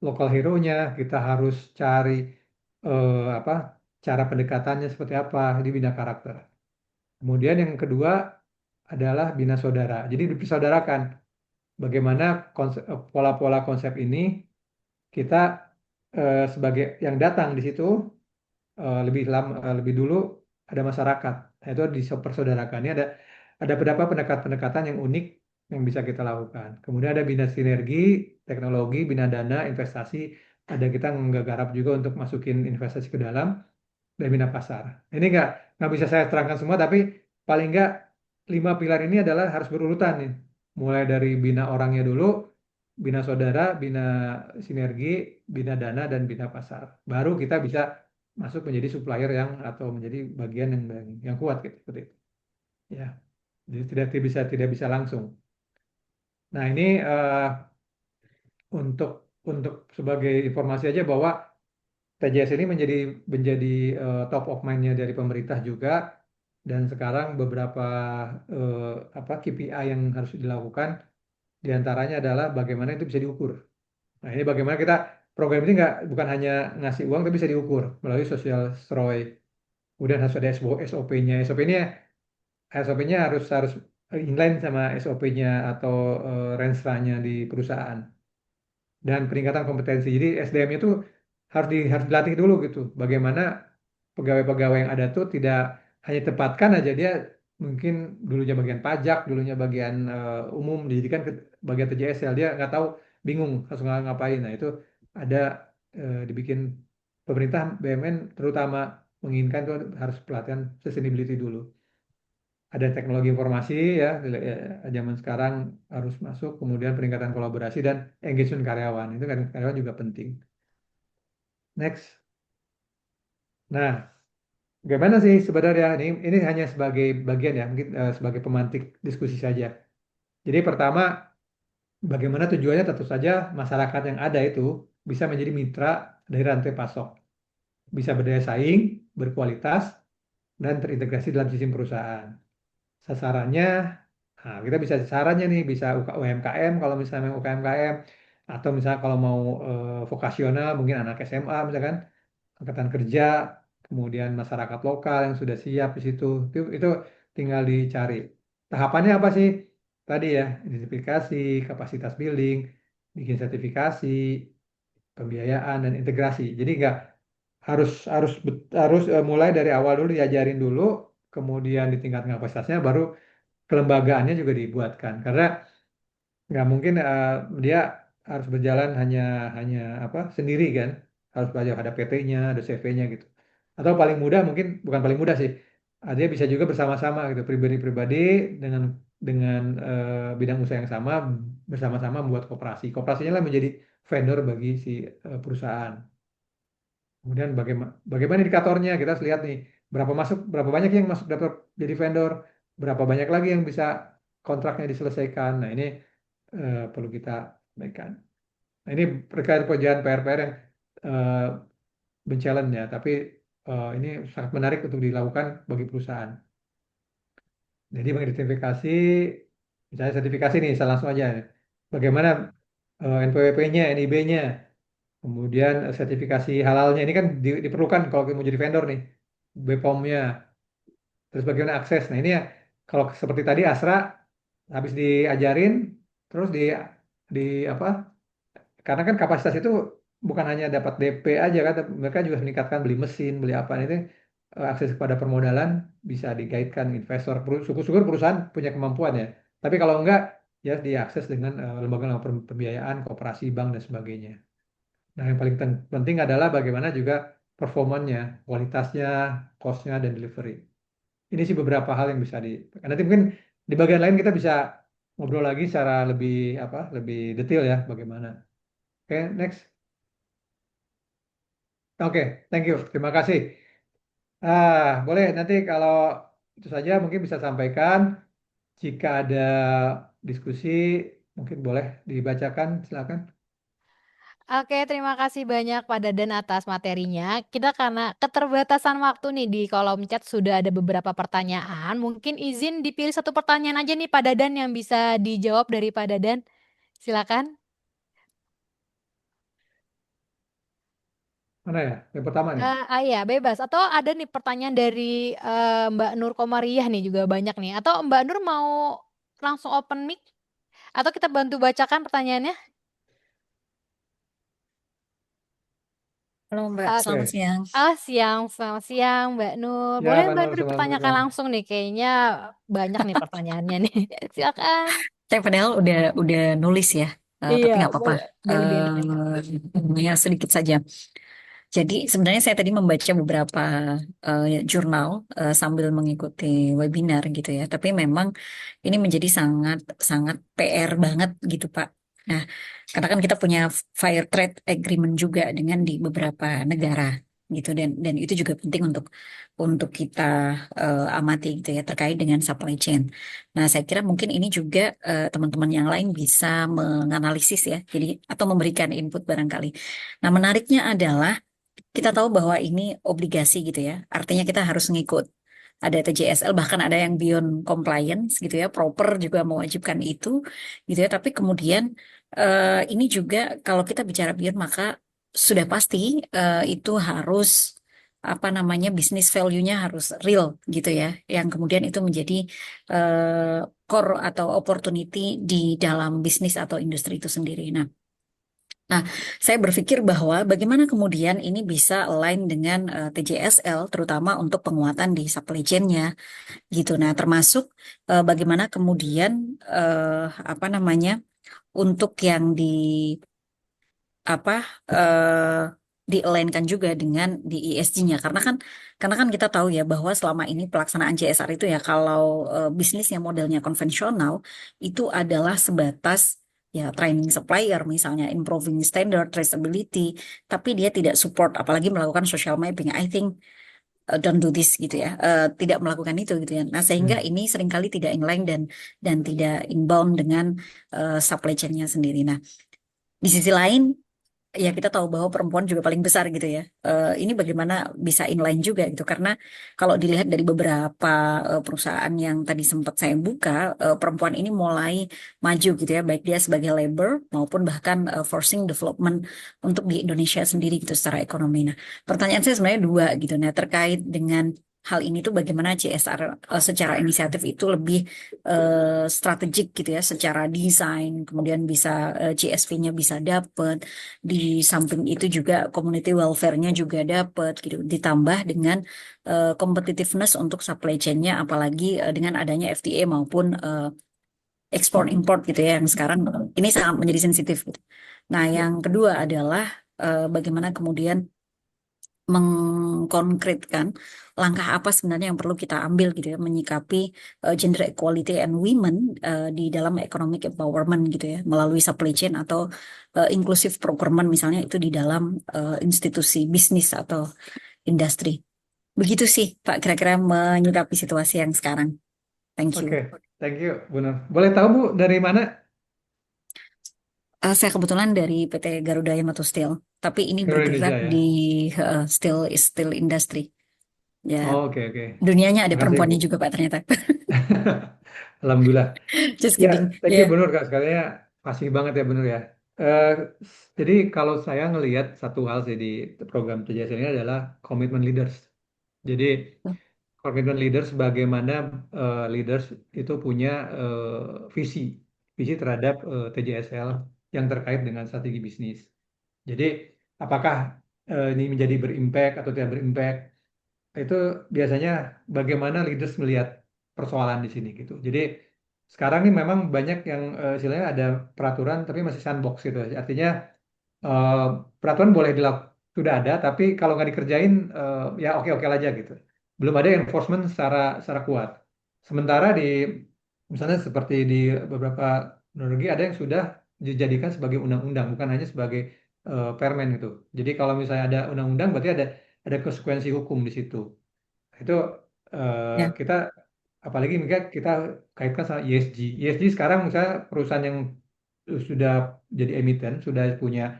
lokal hero-nya, kita harus cari apa cara pendekatannya seperti apa di bina karakter. Kemudian yang kedua adalah bina saudara. Jadi dipersaudarakan bagaimana pola-pola konsep ini kita sebagai yang datang di situ lebih dulu ada masyarakat. Nah, itu dipersaudarakan. Ini ada beberapa pendekatan yang unik yang bisa kita lakukan. Kemudian ada bina sinergi, teknologi, bina dana, investasi. Ada kita nggarap juga untuk masukin investasi ke dalam dan bina pasar. Ini nggak bisa saya terangkan semua, tapi paling nggak 5 pilar ini adalah harus berurutan nih. Mulai dari bina orangnya dulu, bina saudara, bina sinergi, bina dana, dan bina pasar. Baru kita bisa masuk menjadi supplier atau menjadi bagian yang kuat gitu, seperti itu. Ya, jadi tidak bisa langsung. Nah, ini untuk untuk sebagai informasi aja bahwa TJS ini menjadi top of mind-nya dari pemerintah juga dan sekarang beberapa eh, KPI yang harus dilakukan diantaranya adalah bagaimana itu bisa diukur. Nah, ini bagaimana kita program ini bukan hanya ngasih uang tapi bisa diukur melalui social SROI. Kemudian harus ada SOP-nya. SOP-nya harus harus inline sama SOP-nya atau renstra-nya di perusahaan dan peningkatan kompetensi. Jadi SDM itu harus dilatih dulu gitu. Bagaimana pegawai-pegawai yang ada tuh tidak hanya tempatkan aja dia mungkin dulunya bagian pajak, dulunya bagian umum, dijadikan ke bagian TJSL dia nggak tahu, bingung harus ngapain. Nah itu ada dibikin pemerintah BUMN terutama menginginkan tuh harus pelatihan sustainability dulu. Ada teknologi informasi ya, zaman sekarang harus masuk, kemudian peningkatan kolaborasi dan engagement karyawan. Itu kan karyawan juga penting. Next. Nah, Gimana sih sebenarnya ini hanya sebagai bagian ya, mungkin sebagai pemantik diskusi saja. Jadi pertama, bagaimana tujuannya tentu saja masyarakat yang ada itu bisa menjadi mitra dari rantai pasok, bisa berdaya saing, berkualitas, dan terintegrasi dalam sistem perusahaan. Sasarannya, nah, kita bisa sasarannya nih bisa UMKM kalau misalnya UMKM, atau misalnya kalau mau vokasional mungkin anak SMA misalkan angkatan kerja, kemudian masyarakat lokal yang sudah siap di situ. Itu tinggal dicari. Tahapannya apa sih? Tadi ya, identifikasi, kapasitas building, bikin sertifikasi, pembiayaan dan integrasi. Jadi nggak harus harus harus mulai dari awal dulu diajarin dulu, kemudian ditingkatkan kapasitasnya, baru kelembagaannya juga dibuatkan. Karena nggak mungkin dia harus berjalan hanya hanya apa sendiri kan, harus belajar ada PT-nya, ada CV-nya gitu. Atau paling mudah mungkin bukan paling mudah sih, dia bisa juga bersama-sama gitu, pribadi-pribadi dengan bidang usaha yang sama bersama-sama membuat koperasi. Koperasinya lah menjadi vendor bagi si perusahaan. Kemudian bagaimana indikatornya? Kita harus lihat nih berapa masuk, berapa banyak yang masuk daftar jadi vendor, berapa banyak lagi yang bisa kontraknya diselesaikan. Nah ini perlu kita sampaikan. Nah, ini terkait pekerjaan PR-PR yang uh, challenge ya, tapi ini sangat menarik untuk dilakukan bagi perusahaan. Jadi mengidentifikasi, misalnya sertifikasi nih, saya langsung aja. Bagaimana NPWP-nya, NIB-nya, kemudian sertifikasi halalnya ini kan diperlukan kalau mau jadi vendor nih, BPOM-nya, terus bagaimana akses. Nah ini ya, kalau seperti tadi Asra habis diajarin, terus di apa? Karena kan kapasitas itu bukan hanya dapat DP aja kan, tapi mereka juga meningkatkan beli mesin, beli apa itu akses kepada permodalan bisa digaitkan investor. Syukur-syukur perusahaan punya kemampuan ya. Tapi kalau enggak, ya diakses dengan lembaga-lembaga pembiayaan, koperasi, bank dan sebagainya. Nah, yang paling penting adalah bagaimana juga performanya, kualitasnya, cost-nya, dan delivery. Ini sih beberapa hal yang bisa nanti mungkin di bagian lain kita bisa ngobrol lagi secara lebih apa, lebih detail ya bagaimana. Oke, next. Oke, thank you. Terima kasih. Boleh nanti kalau itu saja mungkin bisa sampaikan. Jika ada diskusi, mungkin boleh dibacakan. Silakan. Oke, terima kasih banyak Pak Dadan atas materinya. Kita karena keterbatasan waktu nih di kolom chat sudah ada beberapa pertanyaan. Mungkin izin dipilih satu pertanyaan aja nih Pak Dadan yang bisa dijawab dari Pak Dadan. Silakan. Mana ya? Yang pertama nih. Iya, bebas. Atau ada nih pertanyaan dari Mbak Nur Komariah nih juga banyak nih. Atau Mbak Nur mau langsung open mic? Atau kita bantu bacakan pertanyaannya? Halo Mbak, Ah, selamat Oke. siang. selamat siang Mbak Nur. Ya, Boleh Pak Mbak Nur, Nur dipertanyakan Assalamualaikum. langsung nih, kayaknya banyak nih pertanyaannya nih. Silakan. Saya padahal udah nulis ya, Iya, tapi nggak apa-apa. boleh. Boleh ditanya. Ya sedikit saja. Jadi sebenarnya saya tadi membaca beberapa jurnal sambil mengikuti webinar gitu ya. Tapi memang ini menjadi sangat sangat PR banget gitu Pak. Nah, karena kan kita punya fair trade agreement juga dengan di beberapa negara gitu dan itu juga penting untuk kita amati gitu ya terkait dengan supply chain. Nah, saya kira mungkin ini juga teman-teman yang lain bisa menganalisis ya. Jadi atau memberikan input barangkali. Nah, menariknya adalah kita tahu bahwa ini obligasi gitu ya. Artinya kita harus ngikut. Ada TJSL bahkan ada yang beyond compliance gitu ya, proper juga mewajibkan itu gitu ya. Tapi kemudian ini juga kalau kita bicara beyond maka sudah pasti itu harus apa namanya bisnis value-nya harus real gitu ya. Yang kemudian itu menjadi core atau opportunity di dalam bisnis atau industri itu sendiri. Nah, saya berpikir bahwa bagaimana kemudian ini bisa align dengan TJSL, terutama untuk penguatan di supply chain-nya, gitu. Nah, termasuk bagaimana kemudian apa namanya untuk yang di apa di-align-kan juga dengan di ESG-nya, karena kan kita tahu ya bahwa selama ini pelaksanaan CSR itu ya kalau bisnisnya modelnya konvensional itu adalah sebatas ya training supplier misalnya improving standard traceability tapi dia tidak support apalagi melakukan social mapping. I think don't do this gitu ya, tidak melakukan itu gitu ya. Nah, sehingga Hmm. ini seringkali tidak inline dan tidak inbound dengan supply chain-nya sendiri. Nah, di sisi lain, ya kita tahu bahwa perempuan juga paling besar gitu ya. Ini bagaimana bisa inline juga gitu, karena kalau dilihat dari beberapa perusahaan yang tadi sempat saya buka, perempuan ini mulai maju gitu ya, baik dia sebagai labor maupun bahkan forcing development untuk di Indonesia sendiri gitu secara ekonomi. Nah, pertanyaan saya sebenarnya dua gitu. Nah, terkait dengan hal ini tuh bagaimana CSR secara inisiatif itu lebih strategik gitu ya, secara desain, kemudian bisa CSV-nya bisa dapet, di samping itu juga community welfare-nya juga dapat gitu. Ditambah dengan competitiveness untuk supply chain-nya, apalagi dengan adanya FTA maupun ekspor import gitu ya, yang sekarang ini sangat menjadi sensitif gitu. Nah, yang kedua adalah bagaimana kemudian mengkonkretkan langkah apa sebenarnya yang perlu kita ambil gitu ya, menyikapi gender equality and women di dalam economic empowerment gitu ya, melalui supply chain atau inclusive procurement misalnya, itu di dalam institusi bisnis atau industri. Begitu sih Pak, kira-kira menyikapi situasi yang sekarang. Thank you. Oke, thank you, Bu Nur. Boleh tahu Bu dari mana? Saya kebetulan dari PT Garuda Yamato Steel, tapi ini Garuda bergerak Indonesia di ya. steel industry. Ya, Oh, oke oke. dunianya ada Makasih Bu. perempuannya juga Pak ternyata. Alhamdulillah. Just Ya, kidding. thank you Ya. Bu Nur Kak. Sekalinya pasti banget ya Bu Nur ya. Jadi kalau saya ngelihat satu hal sih di program TJS ini adalah komitmen leaders. Jadi komitmen leaders bagaimana leaders itu punya visi, visi terhadap TJSL yang terkait dengan strategi bisnis. Jadi apakah ini menjadi berimpact atau tidak berimpact, itu biasanya bagaimana leaders melihat persoalan di sini gitu. Jadi sekarang ini memang banyak yang istilahnya ada peraturan tapi masih sandbox gitu. Artinya eh, peraturan boleh sudah ada, tapi kalau nggak dikerjain ya oke-oke aja gitu. Belum ada enforcement secara kuat. Sementara di misalnya seperti di beberapa negeri ada yang sudah dijadikan sebagai undang-undang, bukan hanya sebagai permen gitu. Jadi kalau misalnya ada undang-undang berarti ada konsekuensi hukum di situ. Itu Ya. kita apalagi misalnya kita kaitkan sama ESG. ESG sekarang misalnya perusahaan yang sudah jadi emiten sudah punya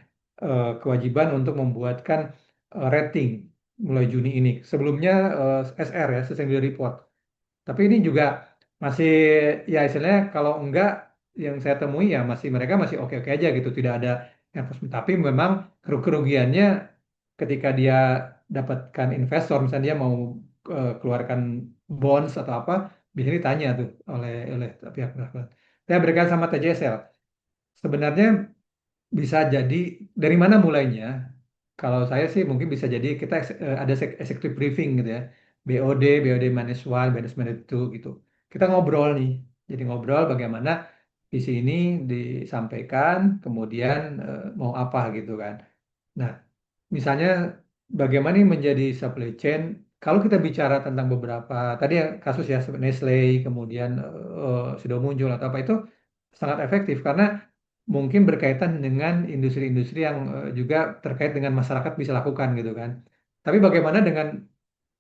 kewajiban untuk membuatkan rating mulai Juni ini. Sebelumnya SR ya, Sustainability Report. Tapi ini juga masih ya istilahnya kalau enggak yang saya temui ya mereka masih oke-oke aja gitu, tidak ada enforcement. Tapi memang kerugiannya ketika dia dapatkan investor, misalnya dia mau keluarkan bonds atau apa, biasanya ditanya tuh oleh pihak-pihak. Saya berikan sama TJSL. Sebenarnya bisa jadi dari mana mulainya? Kalau saya sih mungkin bisa jadi kita ada executive briefing gitu ya. BOD minus one, BOD minus two gitu. Kita ngobrol nih. Jadi ngobrol bagaimana visi ini disampaikan, kemudian mau apa gitu kan. Nah, misalnya bagaimana ini menjadi supply chain, kalau kita bicara tentang beberapa, tadi ya kasus ya Nestle, kemudian sudah muncul atau apa itu sangat efektif karena mungkin berkaitan dengan industri-industri yang juga terkait dengan masyarakat bisa lakukan gitu kan. Tapi bagaimana dengan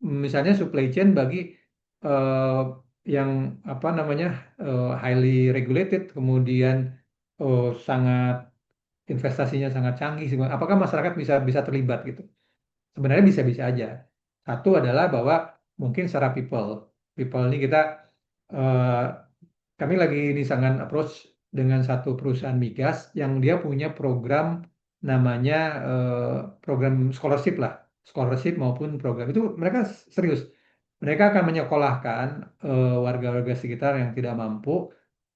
misalnya supply chain bagi eh, yang apa namanya highly regulated, kemudian sangat investasinya sangat canggih, apakah masyarakat bisa bisa terlibat gitu? Sebenarnya bisa-bisa aja. Satu adalah bahwa mungkin secara people ini kita eh, kami lagi ini sangat approach dengan satu perusahaan migas yang dia punya program namanya program scholarship lah, scholarship maupun program itu mereka serius. Mereka akan menyekolahkan warga-warga sekitar yang tidak mampu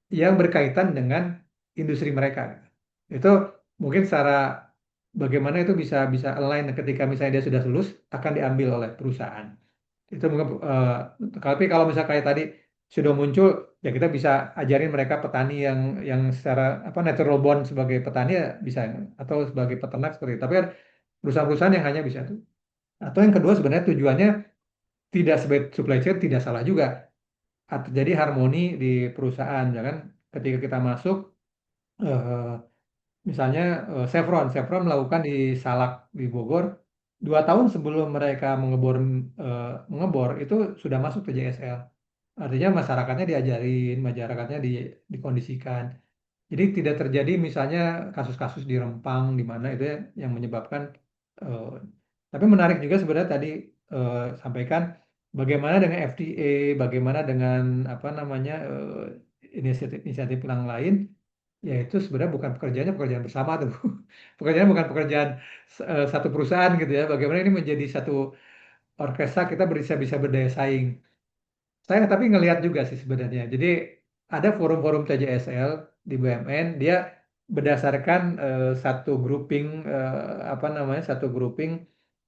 yang berkaitan dengan industri mereka. Itu mungkin secara bagaimana itu bisa bisa align ketika misalnya dia sudah lulus akan diambil oleh perusahaan. Itu mungkin tapi kalau misalnya kayak tadi sudah muncul ya kita bisa ajarin mereka petani yang secara apa natural born sebagai petani ya bisa atau sebagai peternak seperti itu. Tapi kan perusahaan-perusahaan yang hanya bisa itu. Atau yang kedua sebenarnya tujuannya tidak sebagai supply chain tidak salah juga. Jadi harmoni di perusahaan ya kan ketika kita masuk eh, misalnya Chevron melakukan di Salak di Bogor 2 tahun sebelum mereka mengebor itu sudah masuk ke JSL. Artinya masyarakatnya diajarin, masyarakatnya dikondisikan. Jadi tidak terjadi misalnya kasus-kasus di Rempang di mana itu ya yang menyebabkan. eh, tapi menarik juga sebenarnya tadi sampaikan bagaimana dengan FDA, bagaimana dengan apa namanya inisiatif yang lain, yaitu sebenarnya bukan pekerjaan bersama tuh. Pekerjaan bukan pekerjaan satu perusahaan gitu ya. Bagaimana ini menjadi satu orkestra kita bisa berdaya saing. Saya tapi ngelihat juga sih sebenarnya. Jadi ada forum-forum TJSL di BUMN, dia berdasarkan satu grouping apa namanya satu grouping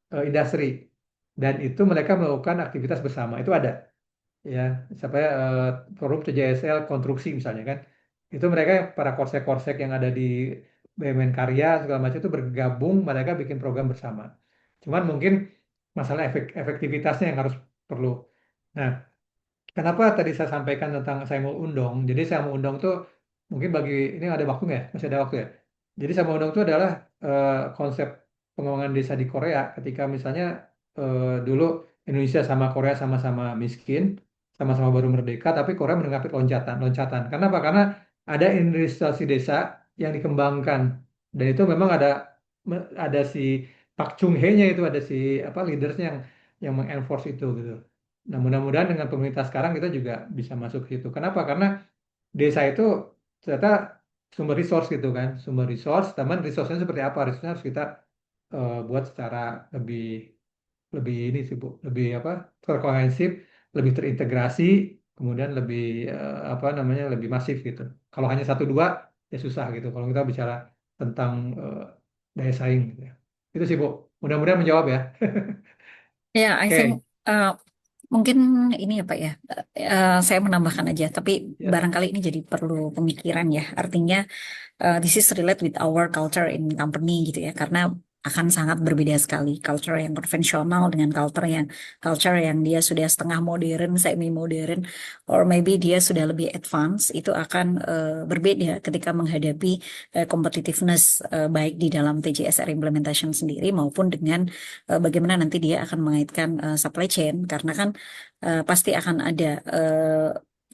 industri dan itu mereka melakukan aktivitas bersama. Itu ada ya, sampai forum TJSL konstruksi misalnya kan. Itu mereka para korsek-korsek yang ada di BUMN Karya segala macam itu bergabung, mereka bikin program bersama. Cuman mungkin masalah efektivitasnya yang harus perlu. Nah, kenapa tadi saya sampaikan tentang saya mau undang? Jadi saya mau undang tuh mungkin bagi ini ada waktu nggak ya? Masih ada waktu ya. Jadi saya mau undang itu adalah konsep pengembangan desa di Korea ketika misalnya dulu Indonesia sama Korea sama-sama miskin, sama-sama baru merdeka, tapi Korea mengalami loncatan. Kenapa? Karena ada industrialisasi desa yang dikembangkan dan itu memang ada si Pak Chung Hee-nya itu ada si apa leadersnya yang mengenforce itu gitu. Nah, mudah-mudahan dengan pemerintah sekarang kita juga bisa masuk ke situ. Kenapa? Karena desa itu ternyata sumber resource gitu kan, sumber resource, teman resource-nya seperti apa? Resource-nya harus kita buat secara lebih lebih ini sih Bu, lebih apa? Terkomprehensif, lebih terintegrasi, kemudian lebih apa namanya? Lebih masif gitu. Kalau hanya satu dua ya susah gitu. Kalau kita bicara tentang daya saing gitu ya. Itu sih Bu. Mudah-mudahan menjawab ya. Ya, I think Oke, uh, mungkin ini ya Pak ya, saya menambahkan aja, tapi ya. barangkali ini jadi perlu pemikiran ya. Artinya this is relate with our culture in company gitu ya, karena akan sangat berbeda sekali culture yang konvensional dengan culture yang dia sudah setengah modern, semi modern, or maybe dia sudah lebih advance. Itu akan berbeda ketika menghadapi competitiveness, baik di dalam TJSR implementation sendiri maupun dengan bagaimana nanti dia akan mengaitkan supply chain, karena kan pasti akan ada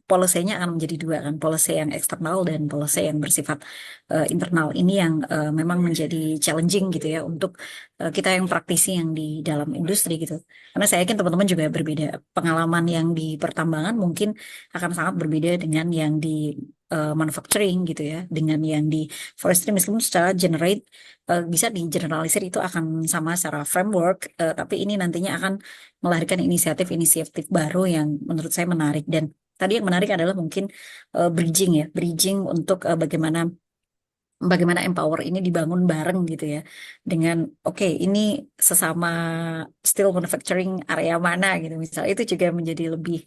policy-nya akan menjadi dua kan, policy yang eksternal dan policy yang bersifat internal. Ini yang memang menjadi challenging gitu ya untuk kita yang praktisi yang di dalam industri gitu. Karena saya yakin teman-teman juga berbeda. Pengalaman yang di pertambangan mungkin akan sangat berbeda dengan yang di manufacturing gitu ya, dengan yang di forestry meskipun secara generate bisa di generalisir itu akan sama secara framework, tapi ini nantinya akan melahirkan inisiatif-inisiatif baru yang menurut saya menarik. Dan tadi yang menarik adalah mungkin bridging ya, bridging untuk bagaimana empower ini dibangun bareng gitu ya, dengan oke ini sesama steel manufacturing area mana gitu misalnya, itu juga menjadi lebih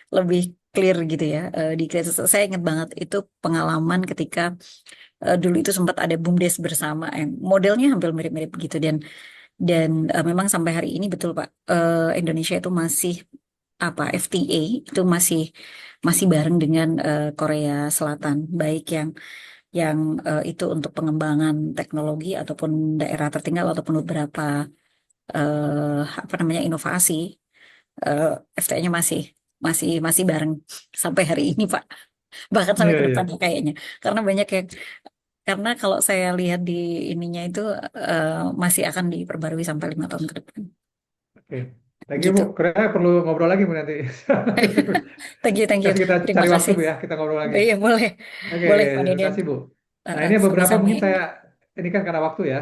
lebih clear gitu ya. Di saya ingat banget itu pengalaman ketika dulu itu sempat ada BUMDes bersama, modelnya hampir mirip-mirip gitu. Dan memang sampai hari ini betul Pak, Indonesia itu masih apa FTA itu masih masih bareng dengan Korea Selatan, baik yang itu untuk pengembangan teknologi ataupun daerah tertinggal ataupun beberapa apa namanya inovasi, eh, FTA-nya masih masih masih bareng sampai hari ini Pak, bahkan sampai Iya, ke iya. depannya kayaknya, karena banyak yang karena kalau saya lihat di ininya itu eh, masih akan diperbarui sampai 5 tahun ke depan Oke. Thank you Bu. gitu. Kayaknya perlu ngobrol lagi Bu nanti. Thank you, thank you. Kasih kita Terima cari waktu kasih. Bu ya, kita ngobrol lagi. Iya, boleh. Oke, Boleh, Pak terima Deden. kasih Bu. Nah ini beberapa Sama-sama mungkin ini. saya, ini kan karena waktu ya.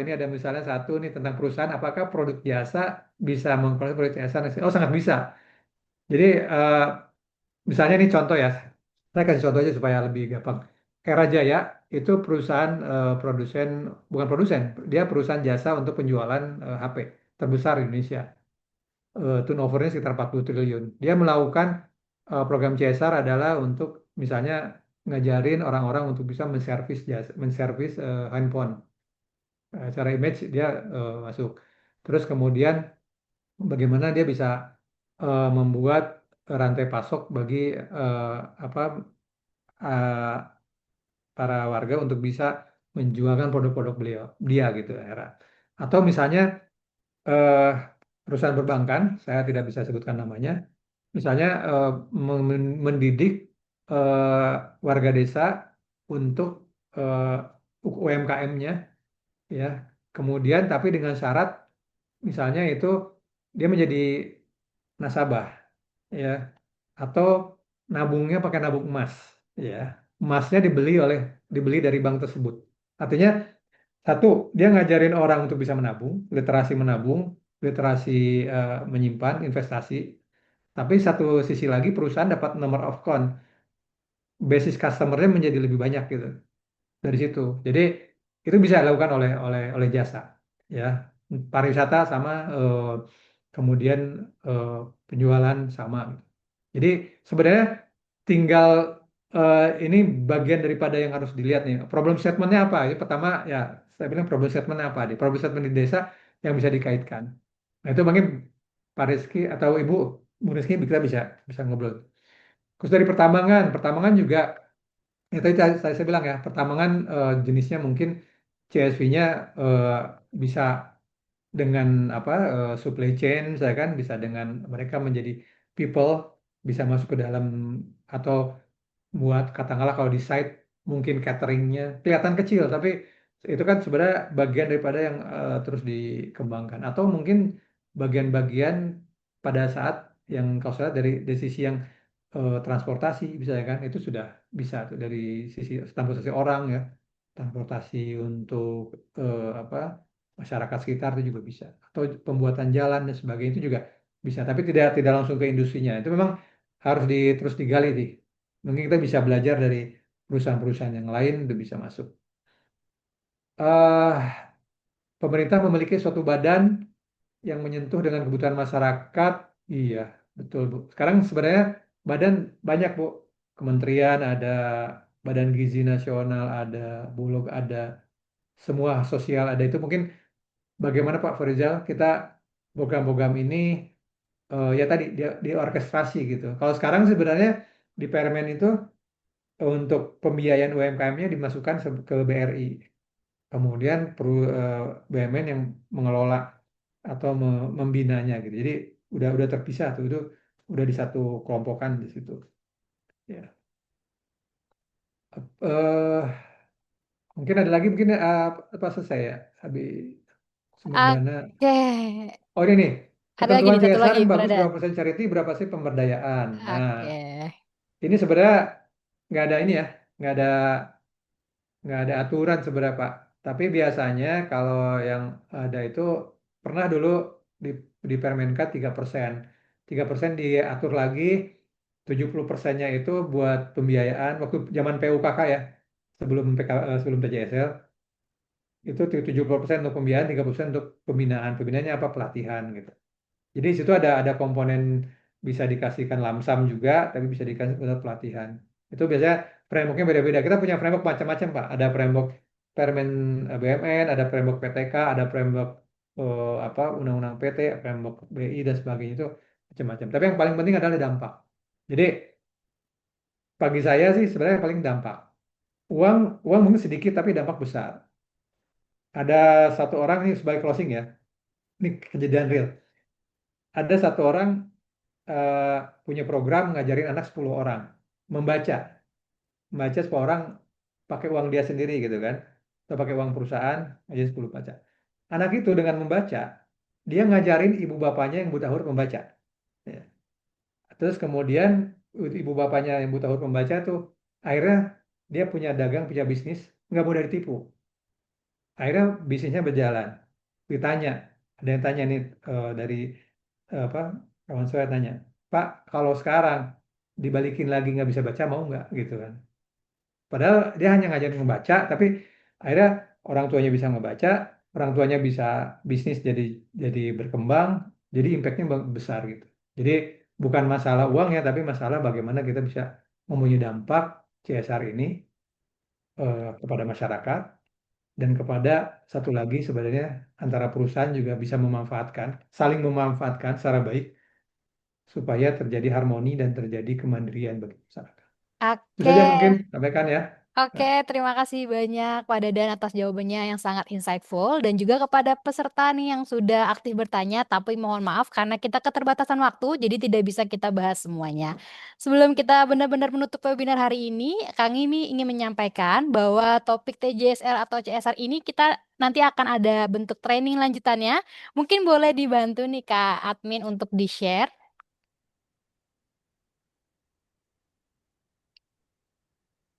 Ini ada misalnya satu nih tentang perusahaan, apakah produk jasa bisa mengkonsumsi produk jasa? Oh sangat bisa. Jadi misalnya ini contoh ya, saya kasih contoh aja supaya lebih gampang. Era Jaya itu perusahaan produsen, bukan produsen, dia perusahaan jasa untuk penjualan HP terbesar di Indonesia. Turnovernya sekitar 40 triliun. Dia melakukan program CSR adalah untuk misalnya ngajarin orang-orang untuk bisa menservis handphone. Secara image dia masuk. Terus kemudian bagaimana dia bisa membuat rantai pasok bagi eh, apa para warga untuk bisa menjualkan produk-produk dia gitu era. Atau misalnya eh, perusahaan perbankan, saya tidak bisa sebutkan namanya, misalnya mendidik warga desa untuk UMKM-nya, ya. Kemudian tapi dengan syarat, misalnya itu dia menjadi nasabah, ya, atau nabungnya pakai nabung emas, ya. Emasnya dibeli dari bank tersebut. Artinya satu, dia ngajarin orang untuk bisa menabung, literasi menyimpan, investasi. Tapi satu sisi lagi perusahaan dapat number of count, basis customer-nya menjadi lebih banyak gitu dari situ. Jadi itu bisa dilakukan oleh jasa, ya. Pariwisata sama, kemudian eh, penjualan sama, gitu. Jadi sebenarnya tinggal, ini bagian daripada yang harus dilihat nih. Problem statement-nya apa? Ini pertama ya, saya bilang problem statement-nya apa? Di problem statement di desa yang bisa dikaitkan. Nah itu mungkin Pak Rizky atau Ibu Bu Rizky kita bisa bisa ngobrol. Terus dari pertambangan juga, ya tadi saya bilang ya, pertambangan jenisnya mungkin CSV-nya bisa dengan apa, supply chain, saya kan bisa dengan mereka menjadi people, bisa masuk ke dalam, atau buat katakanlah kalau di site mungkin cateringnya kelihatan kecil, tapi itu kan sebenarnya bagian daripada yang terus dikembangkan, atau mungkin bagian-bagian pada saat yang kalau saya lihat dari sisi yang transportasi bisa, ya kan, itu sudah bisa tuh dari sisi transportasi orang, ya, transportasi untuk apa, masyarakat sekitar itu juga bisa, atau pembuatan jalan dan sebagainya itu juga bisa, tapi tidak tidak langsung ke industrinya. Itu memang harus terus digali sih. Mungkin kita bisa belajar dari perusahaan-perusahaan yang lain untuk bisa masuk. eh Pemerintah memiliki suatu badan yang menyentuh dengan kebutuhan masyarakat. Iya, betul, Bu. Sekarang sebenarnya badan banyak, Bu. Kementerian ada, Badan Gizi Nasional ada, Bulog ada, semua sosial ada. Itu mungkin bagaimana Pak Farizal kita program-program ini, ya tadi dia diorkestrasi gitu. Kalau sekarang sebenarnya di Permen itu untuk pembiayaan UMKM-nya dimasukkan ke BRI. Kemudian BUMN yang mengelola atau membinanya gitu. Jadi udah terpisah tuh, itu udah di satu kelompokan di situ. Ya. Eh Mungkin ada lagi, mungkin apa selesai ya? Habis sumber dana. Oke. Oh ini nih, Ada lagi ketentuan nih, satu CSR lagi, yang Bu bagus, Dadan. berapa persen charity, berapa sih pemberdayaan. Nah, Oke. ini sebenarnya nggak ada ini ya, nggak ada nggak ada aturan seberapa. Tapi biasanya kalau yang ada itu pernah dulu di, di Permenkat 3%. 3% diatur lagi, 70%-nya itu buat pembiayaan waktu zaman PUKK ya, sebelum PJSL, itu 70% untuk pembiayaan, 30% untuk pembinaan. Pembinaannya apa? Pelatihan gitu. Jadi di situ ada komponen bisa dikasihkan lamsam juga, tapi bisa dikasih untuk pelatihan. Itu biasanya frameworknya beda-beda. Kita punya framework macam-macam, Pak. Ada framework Permen BUMN, ada framework PTK, ada framework apa, Undang-Undang PT, framework BI dan sebagainya, itu macam-macam. Tapi yang paling penting adalah dampak. Jadi bagi saya sih sebenarnya yang paling dampak. Uang uang mungkin sedikit tapi dampak besar. Ada satu orang nih sebagai closing ya. Ini kejadian real. Ada satu orang eh, punya program ngajarin anak 10 orang membaca. Membaca 10 orang pakai uang dia sendiri gitu kan. Atau pakai uang perusahaan, aja 10 baca. Anak itu dengan membaca, dia ngajarin ibu bapaknya yang buta huruf membaca. Ya. Terus kemudian ibu bapaknya yang buta huruf membaca tuh akhirnya dia punya dagang, punya bisnis, nggak mudah ditipu. Akhirnya bisnisnya berjalan. Ditanya, ada yang tanya nih, dari apa, kawan saya tanya, Pak, kalau sekarang dibalikin lagi nggak bisa baca mau nggak gitu kan? Padahal dia hanya ngajarin membaca, tapi akhirnya orang tuanya bisa membaca, orang tuanya bisa bisnis jadi berkembang, jadi impactnya besar gitu. Jadi bukan masalah uang ya, tapi masalah bagaimana kita bisa mempunyai dampak CSR ini kepada masyarakat, dan kepada satu lagi sebenarnya antara perusahaan juga bisa memanfaatkan, saling memanfaatkan secara baik supaya terjadi harmoni dan terjadi kemandirian bagi masyarakat. Itu Oke. saja mungkin sampaikan ya. Oke, terima kasih banyak Pak Dadan atas jawabannya yang sangat insightful dan juga kepada peserta nih yang sudah aktif bertanya, tapi mohon maaf karena kita keterbatasan waktu, jadi tidak bisa kita bahas semuanya. Sebelum kita benar-benar menutup webinar hari ini, Kang Imi ingin menyampaikan bahwa topik TJSL atau CSR ini kita nanti akan ada bentuk training lanjutannya. Mungkin boleh dibantu nih Kak Admin untuk di-share.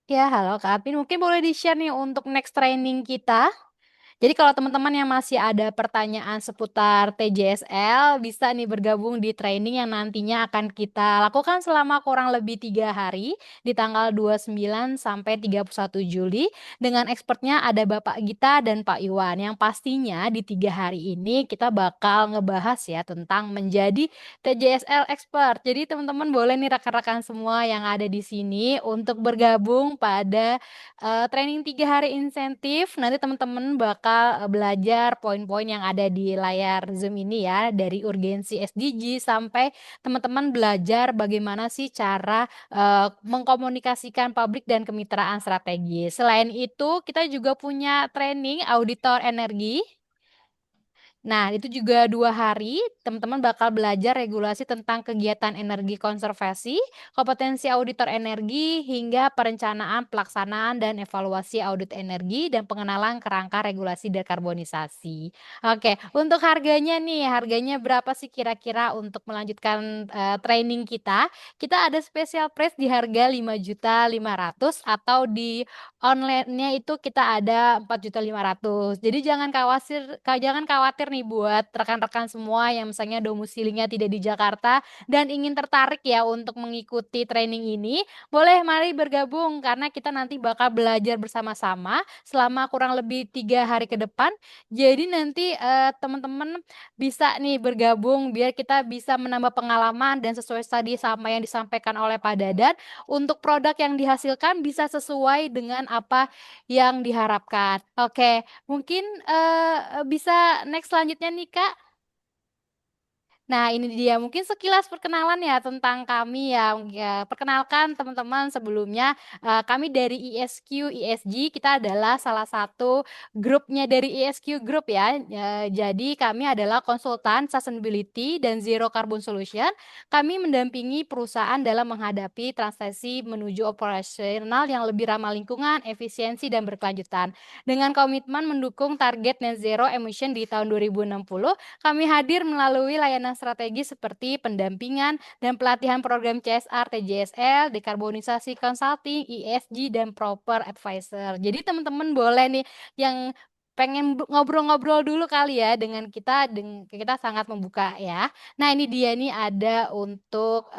Ya, halo Kak Admin, mungkin boleh di-share nih untuk next training kita. Jadi kalau teman-teman yang masih ada pertanyaan seputar TJSL bisa nih bergabung di training yang nantinya akan kita lakukan selama kurang lebih 3 hari di tanggal 29 sampai 31 Juli dengan expertnya ada Bapak Gita dan Pak Iwan yang pastinya di 3 hari ini kita bakal ngebahas ya tentang menjadi TJSL expert. Jadi teman-teman boleh nih rekan-rekan semua yang ada di sini untuk bergabung pada training 3 hari insentif. Nanti teman-teman bakal belajar poin-poin yang ada di layar Zoom ini ya, dari urgensi SDG sampai teman-teman belajar bagaimana sih cara mengkomunikasikan publik dan kemitraan strategis. Selain itu, kita juga punya training auditor energi. Nah, itu juga 2 hari, teman-teman bakal belajar regulasi tentang kegiatan energi konservasi, kompetensi auditor energi, hingga perencanaan, pelaksanaan, dan evaluasi audit energi, dan pengenalan kerangka regulasi dekarbonisasi. Oke, untuk harganya nih, harganya berapa sih kira-kira untuk melanjutkan training kita? Kita ada special price di harga 5.500.000 atau di online-nya itu kita ada 4.500.000. Jadi jangan khawatir nih buat rekan-rekan semua yang misalnya domisilinya tidak di Jakarta dan ingin tertarik ya untuk mengikuti training ini, boleh mari bergabung karena kita nanti bakal belajar bersama-sama selama kurang lebih 3 hari ke depan. Jadi nanti teman-teman bisa nih bergabung biar kita bisa menambah pengalaman dan sesuai tadi sama yang disampaikan oleh Pak Dadan untuk produk yang dihasilkan bisa sesuai dengan apa yang diharapkan. Oke, mungkin bisa next selanjutnya nih Kak. Nah, ini dia mungkin sekilas perkenalan ya tentang kami ya. Ya, perkenalkan teman-teman sebelumnya kami dari ISQ ESG kita adalah salah satu grupnya dari ISQ Group ya. Jadi kami adalah konsultan sustainability dan zero carbon solution. Kami mendampingi perusahaan dalam menghadapi transisi menuju operasional yang lebih ramah lingkungan, efisiensi dan berkelanjutan. Dengan komitmen mendukung target net zero emission di tahun 2060, kami hadir melalui layanan strategi seperti pendampingan dan pelatihan program CSR, TJSL, dekarbonisasi consulting, ESG, dan proper advisor. Jadi teman-teman boleh nih yang pengen ngobrol-ngobrol dulu kali ya dengan kita, kita sangat membuka ya. Nah ini dia nih ada untuk